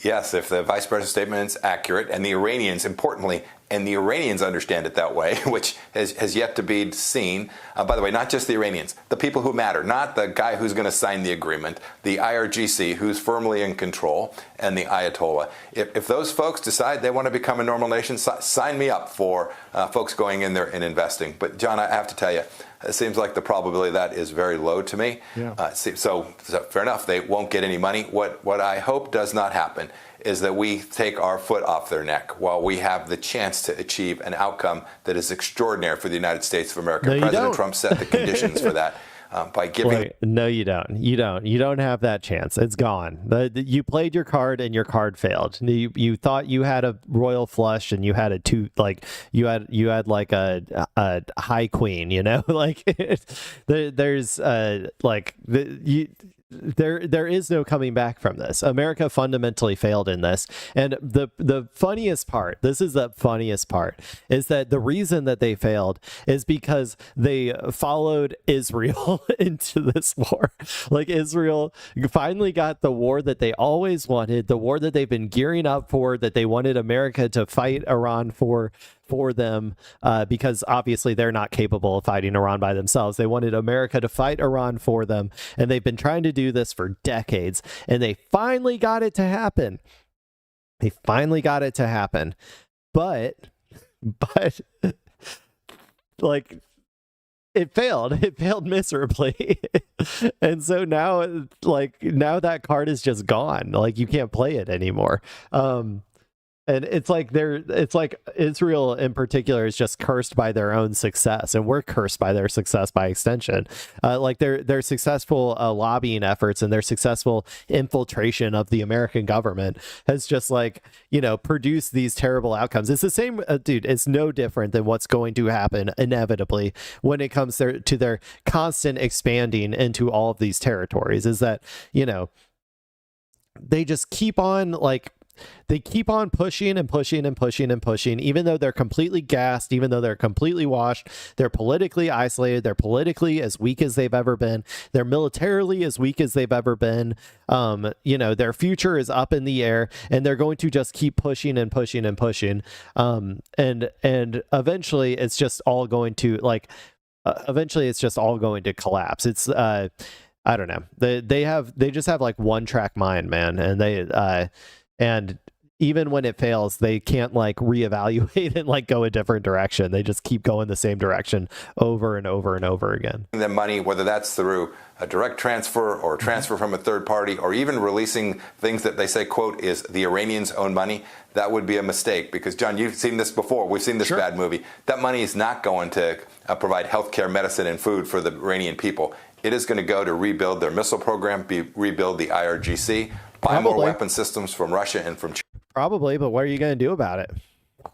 S16: Yes, if the vice president's statement is accurate, and the Iranians, importantly, and the Iranians understand it that way, which has yet to be seen. By the way, not just the Iranians, the people who matter, not the guy who's going to sign the agreement, the IRGC, who's firmly in control, and the Ayatollah. If those folks decide they want to become a normal nation, sign me up for folks going in there and investing. But, John, I have to tell you, it seems like the probability of that is very low to me.
S15: Yeah.
S16: So fair enough, they won't get any money. What I hope does not happen is that we take our foot off their neck while we have the chance to achieve an outcome that is extraordinary for the United States of America.
S1: No,
S16: President Trump set the conditions for that by giving...
S1: Wait, no, you don't. You don't have that chance. It's gone. You played your card and your card failed. You thought you had a royal flush and you had a two, like you had like a high queen, you know, like there's like there is no coming back from this. America fundamentally failed in this. And the funniest part, this is the funniest part, is that the reason that they failed is because they followed Israel into this war. Like Israel finally got the war that they always wanted, the war that they've been gearing up for, that they wanted America to fight Iran for them, because obviously they're not capable of fighting Iran by themselves. They wanted America to fight Iran for them, and they've been trying to do this for decades, and they finally got it to happen. But like it failed miserably. And so now that card is just gone. Like you can't play it anymore. And it's like Israel in particular is just cursed by their own success, and we're cursed by their success by extension. Like their successful lobbying efforts and their successful infiltration of the American government has just like, you know, produced these terrible outcomes. It's the same, dude. It's no different than what's going to happen inevitably when it comes to their constant expanding into all of these territories. Is that, you know, they just keep on like. They keep on pushing and pushing and pushing and pushing, even though they're completely gassed, even though they're completely washed. They're politically isolated. They're politically as weak as they've ever been. They're militarily as weak as they've ever been. You know, their future is up in the air, and they're going to just keep pushing and pushing and pushing. And eventually it's just all going to collapse. It's, I don't know. They just have like one track mind, man. And and even when it fails, they can't like reevaluate and like go a different direction. They just keep going the same direction over and over and over again.
S16: The money, whether that's through a direct transfer or transfer from a third party, or even releasing things that they say, quote, is the Iranians' own money, that would be a mistake. Because, John, you've seen this before. We've seen this bad movie. That money is not going to provide healthcare, medicine, and food for the Iranian people. It is going to go to rebuild their missile program, rebuild the IRGC, buy more weapon systems from Russia and from China.
S1: Probably, but what are you going to do about it?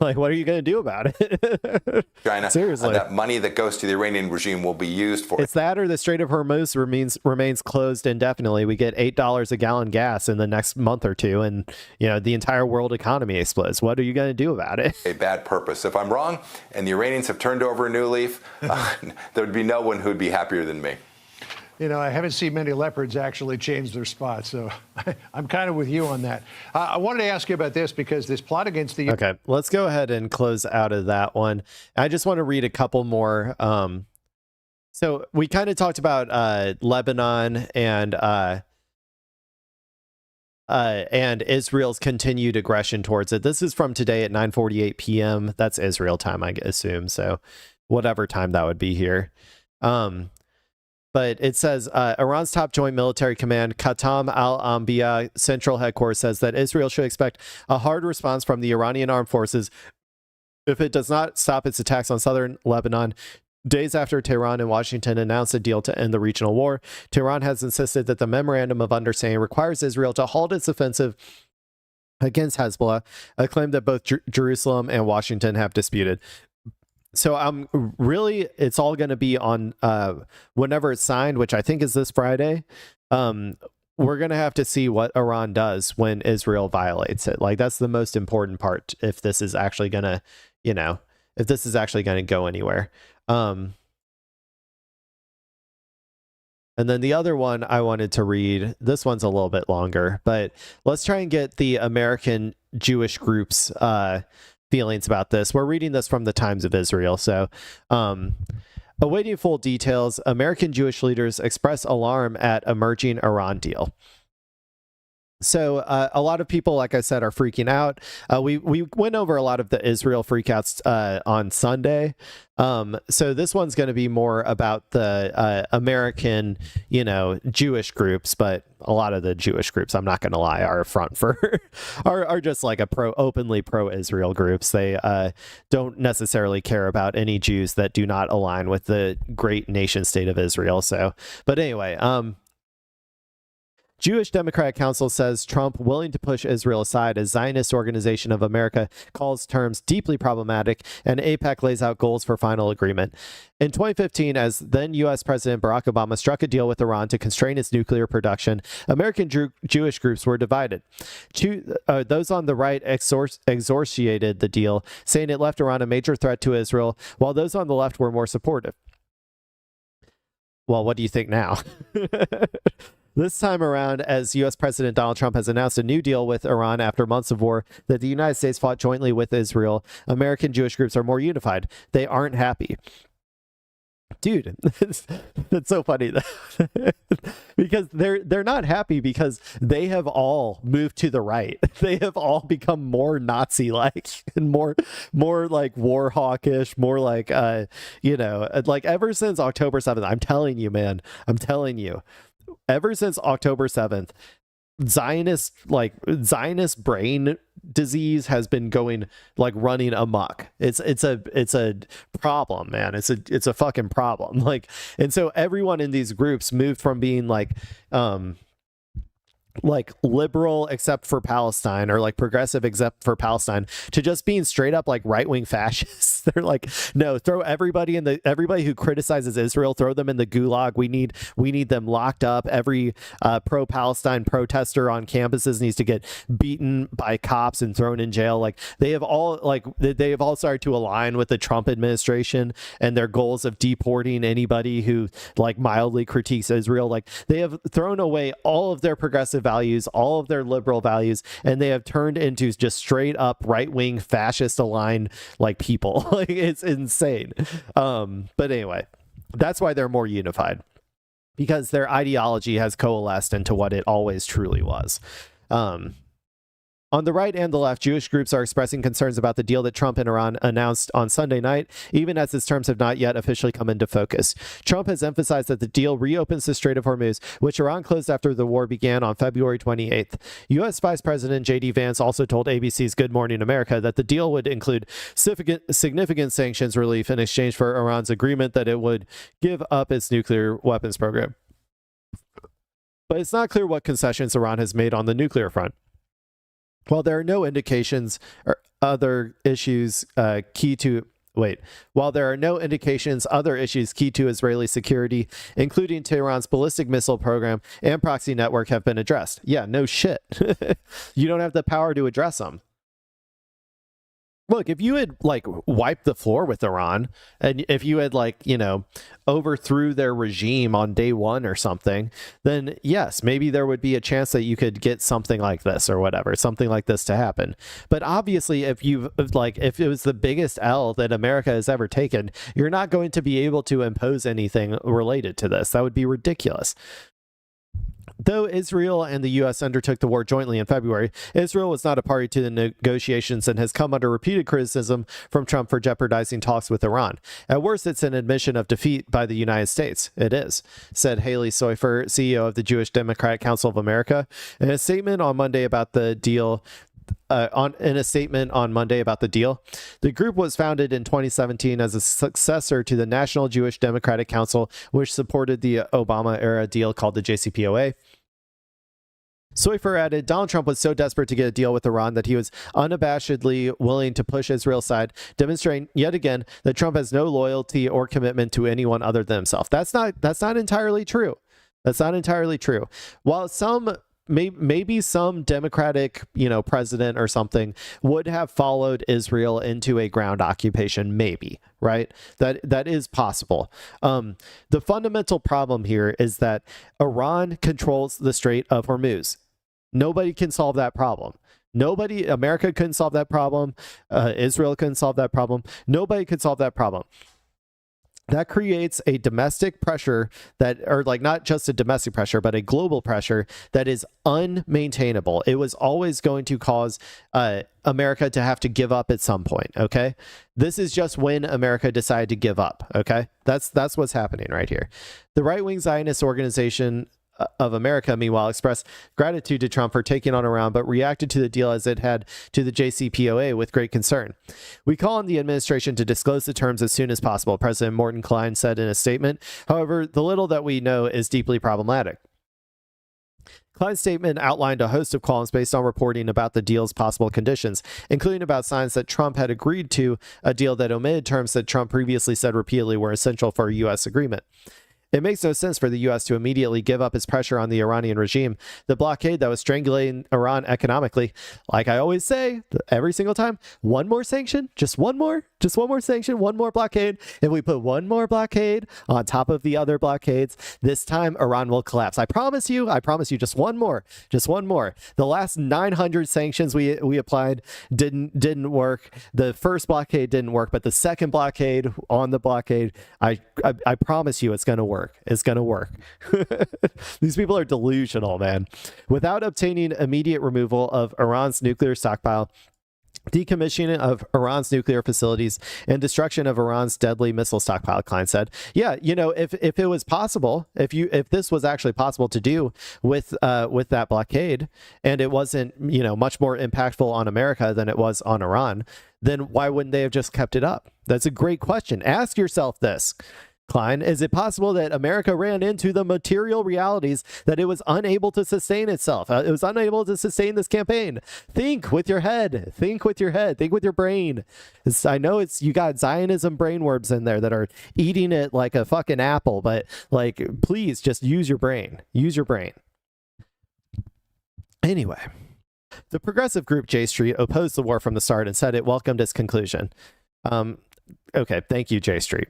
S1: Like, what are you going to do about it?
S16: China.
S1: Seriously.
S16: That money that goes to the Iranian regime will be used for.
S1: It's that, or the Strait of Hormuz remains closed indefinitely. We get $8 a gallon gas in the next month or two, and the entire world economy explodes. What are you going to do about it?
S16: A bad purpose. If I'm wrong, and the Iranians have turned over a new leaf, there would be no one who would be happier than me.
S15: I haven't seen many leopards actually change their spots, so I'm kind of with you on that. I wanted to ask you about this because this plot against the...
S1: Okay, let's go ahead and close out of that one. I just want to read a couple more. So we kind of talked about Lebanon and Israel's continued aggression towards it. This is from today at 9:48 p.m. That's Israel time, I assume. So whatever time that would be here. But it says Iran's top joint military command, Qatam al-Anbiya Central Headquarters, says that Israel should expect a hard response from the Iranian armed forces if it does not stop its attacks on southern Lebanon. Days after Tehran and Washington announced a deal to end the regional war, Tehran has insisted that the Memorandum of Understanding requires Israel to halt its offensive against Hezbollah, a claim that both Jerusalem and Washington have disputed. So it's all going to be on whenever it's signed, which I think is this Friday. We're going to have to see what Iran does when Israel violates it. Like, that's the most important part. If this is actually going to, if this is actually going to go anywhere. And then the other one I wanted to read, this one's a little bit longer, but let's try and get the American Jewish groups feelings about this. We're reading this from the Times of Israel. So, awaiting full details, American Jewish leaders express alarm at emerging Iran deal. So a lot of people, like I said, are freaking out. We went over a lot of the Israel freakouts on Sunday. So this one's going to be more about the American, Jewish groups, but a lot of the Jewish groups, I'm not going to lie, are front for are just like openly pro-Israel groups. They don't necessarily care about any Jews that do not align with the great nation state of Israel. So, but anyway, Jewish Democratic Council says Trump willing to push Israel aside as Zionist Organization of America calls terms deeply problematic, and AIPAC lays out goals for final agreement. In 2015, as then U.S. President Barack Obama struck a deal with Iran to constrain its nuclear production, American Jewish groups were divided. Those on the right exorciated the deal, saying it left Iran a major threat to Israel, while those on the left were more supportive. Well, what do you think now? This time around, as U.S. President Donald Trump has announced a new deal with Iran after months of war that the United States fought jointly with Israel, American Jewish groups are more unified. They aren't happy. Dude, that's so funny. Because they're not happy because they have all moved to the right. They have all become more Nazi-like and more like war hawkish, more like like ever since October 7th. I'm telling you, man. I'm telling you. Ever since October 7th, Zionist brain disease has been going like running amok. It's a problem, man. It's a fucking problem. And so everyone in these groups moved from being like liberal except for Palestine, or like progressive except for Palestine, to just being straight up like right-wing fascists. They're like, no, throw everybody who criticizes Israel, throw them in the gulag. We need them locked up. Every pro-Palestine protester on campuses needs to get beaten by cops and thrown in jail. Like they have all started to align with the Trump administration and their goals of deporting anybody who like mildly critiques Israel. Like they have thrown away all of their progressive values, all of their liberal values, and they have turned into just straight up right-wing fascist aligned like people. Like it's insane. But anyway, that's why they're more unified, because their ideology has coalesced into what it always truly was. On the right and the left, Jewish groups are expressing concerns about the deal that Trump and Iran announced on Sunday night, even as its terms have not yet officially come into focus. Trump has emphasized that the deal reopens the Strait of Hormuz, which Iran closed after the war began on February 28th. U.S. Vice President J.D. Vance also told ABC's Good Morning America that the deal would include significant sanctions relief in exchange for Iran's agreement that it would give up its nuclear weapons program. But it's not clear what concessions Iran has made on the nuclear front. While there are no indications or other issues key to other issues key to Israeli security, including Tehran's ballistic missile program and proxy network, have been addressed. Yeah, no shit. You don't have the power to address them. Look, if you had like wiped the floor with Iran, and if you had like, overthrew their regime on day one or something, then yes, maybe there would be a chance that you could get something like this or whatever, something like this to happen. But obviously, if it was the biggest L that America has ever taken, you're not going to be able to impose anything related to this. That would be ridiculous. Though Israel and the U.S. undertook the war jointly in February, Israel was not a party to the negotiations and has come under repeated criticism from Trump for jeopardizing talks with Iran. At worst, it's an admission of defeat by the United States. It is, said Haley Soifer, CEO of the Jewish Democratic Council of America, in a statement on Monday about the deal. The group was founded in 2017 as a successor to the National Jewish Democratic Council, which supported the Obama-era deal called the JCPOA. Soifer added, Donald Trump was so desperate to get a deal with Iran that he was unabashedly willing to push Israel's side, demonstrating yet again that Trump has no loyalty or commitment to anyone other than himself. That's not entirely true. That's not entirely true. While maybe some Democratic, president or something would have followed Israel into a ground occupation, maybe, right? That is possible. The fundamental problem here is that Iran controls the Strait of Hormuz. Nobody can solve that problem. America couldn't solve that problem. Israel couldn't solve that problem. Nobody could solve that problem. That creates a domestic pressure not just a domestic pressure, but a global pressure that is unmaintainable. It was always going to cause America to have to give up at some point, okay? This is just when America decided to give up, okay? That's what's happening right here. The right-wing Zionist organization of America, meanwhile, expressed gratitude to Trump for taking on Iran, but reacted to the deal as it had to the JCPOA with great concern. We call on the administration to disclose the terms as soon as possible, President Morton Klein said in a statement. However, the little that we know is deeply problematic. Klein's statement outlined a host of qualms based on reporting about the deal's possible conditions, including about signs that Trump had agreed to a deal that omitted terms that Trump previously said repeatedly were essential for a U.S. agreement. It makes no sense for the U.S. to immediately give up its pressure on the Iranian regime. The blockade that was strangulating Iran economically, like I always say, every single time, one more sanction, just one more sanction, one more blockade. If we put one more blockade on top of the other blockades, this time Iran will collapse. I promise you, just one more. The last 900 sanctions we applied didn't work. The first blockade didn't work, but the second blockade on the blockade, I promise you it's going to work. It's going to work. These people are delusional, man. Without obtaining immediate removal of Iran's nuclear stockpile, decommissioning of Iran's nuclear facilities, and destruction of Iran's deadly missile stockpile, Klein said. Yeah, if it was possible, if this was actually possible to do with that blockade, and it wasn't, much more impactful on America than it was on Iran, then why wouldn't they have just kept it up? That's a great question. Ask yourself this. Klein, is it possible that America ran into the material realities that it was unable to sustain itself? It was unable to sustain this campaign. Think with your head. Think with your brain. I know you got Zionism brainworms in there that are eating it like a fucking apple, but please just use your brain. Anyway, the progressive group J Street opposed the war from the start and said it welcomed its conclusion. Okay, thank you, J Street.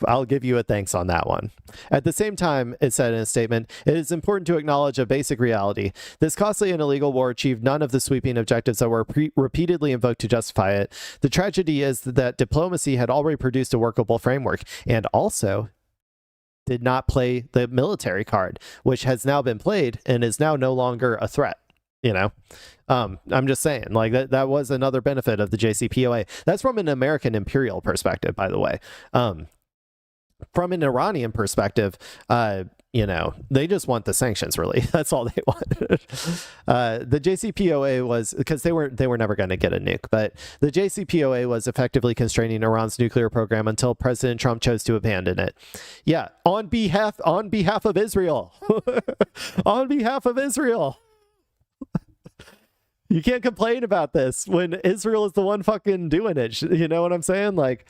S1: I'll give you a thanks on that one. At the same time, it said in a statement, it is important to acknowledge a basic reality. This costly and illegal war achieved none of the sweeping objectives that were repeatedly invoked to justify it. The tragedy is that diplomacy had already produced a workable framework and also did not play the military card, which has now been played and is now no longer a threat. I'm just saying, that was another benefit of the JCPOA. That's from an American imperial perspective, by the way. From an Iranian perspective, they just want the sanctions, really. That's all they want. The JCPOA was, because they were never going to get a nuke, but the JCPOA was effectively constraining Iran's nuclear program until President Trump chose to abandon it. Yeah, on behalf of Israel. On behalf of Israel. You can't complain about this when Israel is the one fucking doing it. You know what I'm saying? Like,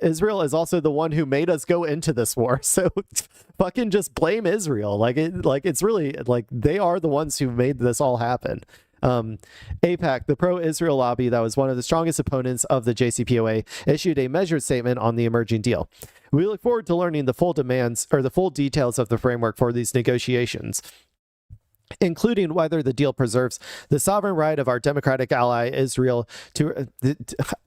S1: Israel is also the one who made us go into this war. So fucking just blame Israel. It's really like they are the ones who made this all happen. AIPAC, the pro-Israel lobby that was one of the strongest opponents of the JCPOA, issued a measured statement on the emerging deal. We look forward to learning the full demands or the full details of the framework for these negotiations, including whether the deal preserves the sovereign right of our democratic ally Israel to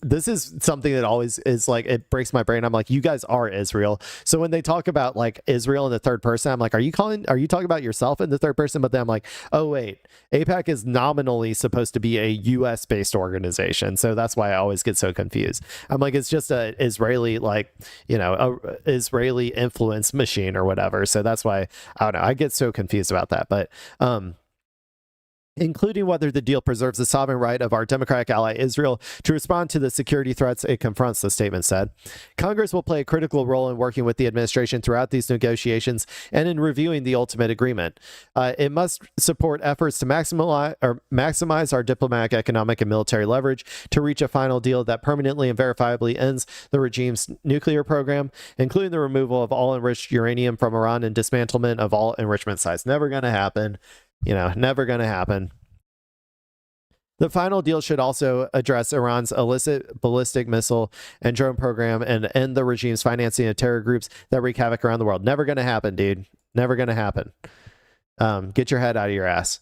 S1: this is something that always is like, it breaks my brain. I'm like, you guys are Israel. So when they talk about like Israel in the third person, I'm like, are you talking about yourself in the third person? But then I'm like, oh wait, AIPAC is nominally supposed to be a US based organization. So that's why I always get so confused. I'm like, it's just a Israeli, like, you know, a Israeli influence machine or whatever. So that's why I don't know, I get so confused about that. But including whether the deal preserves the sovereign right of our democratic ally Israel to respond to the security threats it confronts, the statement said. Congress will play a critical role in working with the administration throughout these negotiations and in reviewing the ultimate agreement. It must support efforts to maximize our diplomatic, economic, and military leverage to reach a final deal that permanently and verifiably ends the regime's nuclear program, including the removal of all enriched uranium from Iran and dismantlement of all enrichment sites. Never going to happen. You know, never going to happen. The final deal should also address Iran's illicit ballistic missile and drone program and end the regime's financing of terror groups that wreak havoc around the world. Never going to happen, dude. Never going to happen. Get your head out of your ass.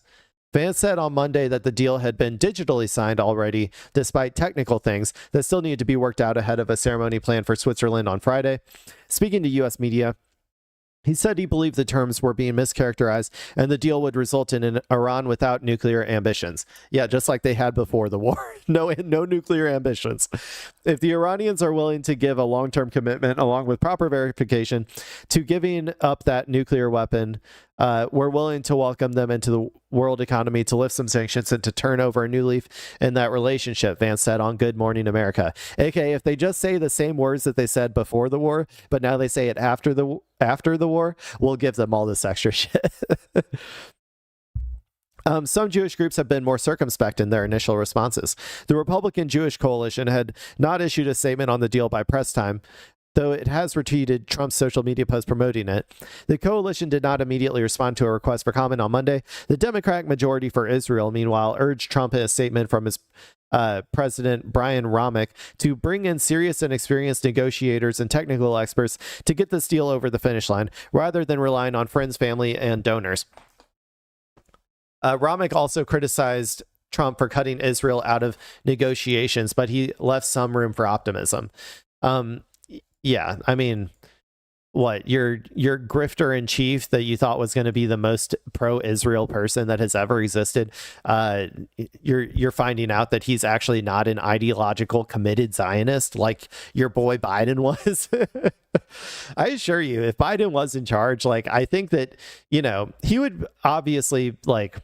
S1: Vance said on Monday that the deal had been digitally signed already, despite technical things that still need to be worked out ahead of a ceremony planned for Switzerland on Friday. Speaking to U.S. media, he said he believed the terms were being mischaracterized and the deal would result in an Iran without nuclear ambitions. Yeah, just like they had before the war. No nuclear ambitions. If the Iranians are willing to give a long-term commitment along with proper verification to giving up that nuclear weapon, we're willing to welcome them into the world economy, to lift some sanctions, and to turn over a new leaf in that relationship, Vance said on Good Morning America. AKA, if they just say the same words that they said before the war, but now they say it after the war, we'll give them all this extra shit. Some Jewish groups have been more circumspect in their initial responses. The Republican Jewish Coalition had not issued a statement on the deal by press time, though it has retweeted Trump's social media post promoting it. The coalition did not immediately respond to a request for comment on Monday. The Democratic majority for Israel, meanwhile, urged Trump in a statement from his President Brian Romick to bring in serious and experienced negotiators and technical experts to get this deal over the finish line, rather than relying on friends, family, and donors. Romick also criticized Trump for cutting Israel out of negotiations, but he left some room for optimism. Yeah, I mean, what, your grifter in chief that you thought was going to be the most pro-Israel person that has ever existed, you're finding out that he's actually not an ideological committed Zionist like your boy Biden was. I assure you, if Biden was in charge, like, I think that, you know, he would obviously, like,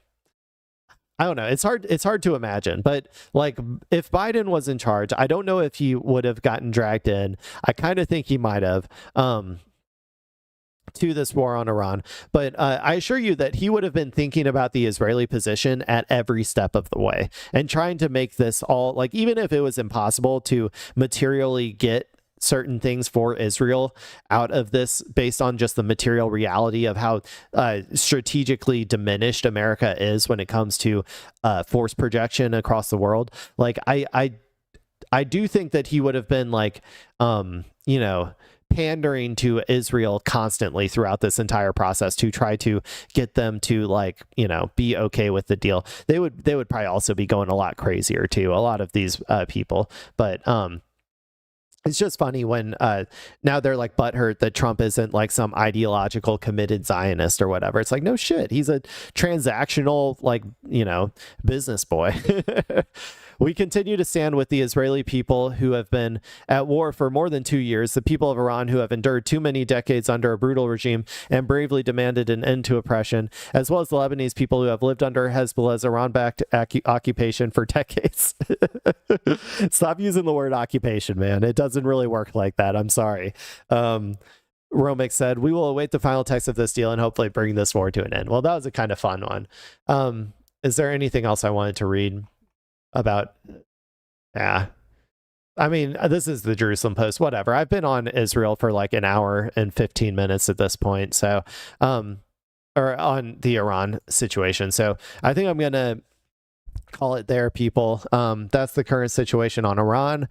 S1: I don't know. It's hard to imagine, but like, if Biden was in charge, I don't know if he would have gotten dragged in. I kind of think he might have, to this war on Iran. But I assure you that he would have been thinking about the Israeli position at every step of the way and trying to make this all, like, even if it was impossible to materially get certain things for Israel out of this based on just the material reality of how strategically diminished America is when it comes to force projection across the world. Like, I do think that he would have been like, you know, pandering to Israel constantly throughout this entire process to try to get them to, like, you know, be okay with the deal. They would probably also be going a lot crazier too, a lot of these people. But it's just funny when now they're like butthurt that Trump isn't like some ideological committed Zionist or whatever. It's like, no shit. He's a transactional, like, you know, business boy. We continue to stand with the Israeli people who have been at war for more than 2 years, the people of Iran who have endured too many decades under a brutal regime and bravely demanded an end to oppression, as well as the Lebanese people who have lived under Hezbollah's Iran-backed occupation for decades. Stop using the word occupation, man. It doesn't really work like that. I'm sorry. Romick said, "We will await the final text of this deal and hopefully bring this war to an end." Well, that was a kind of fun one. Is there anything else I wanted to read about? Yeah. I mean, this is the Jerusalem Post, whatever. I've been on Israel for like an hour and 15 minutes at this point. So, or on the Iran situation. So I think I'm going to call it there, people. That's the current situation on Iran.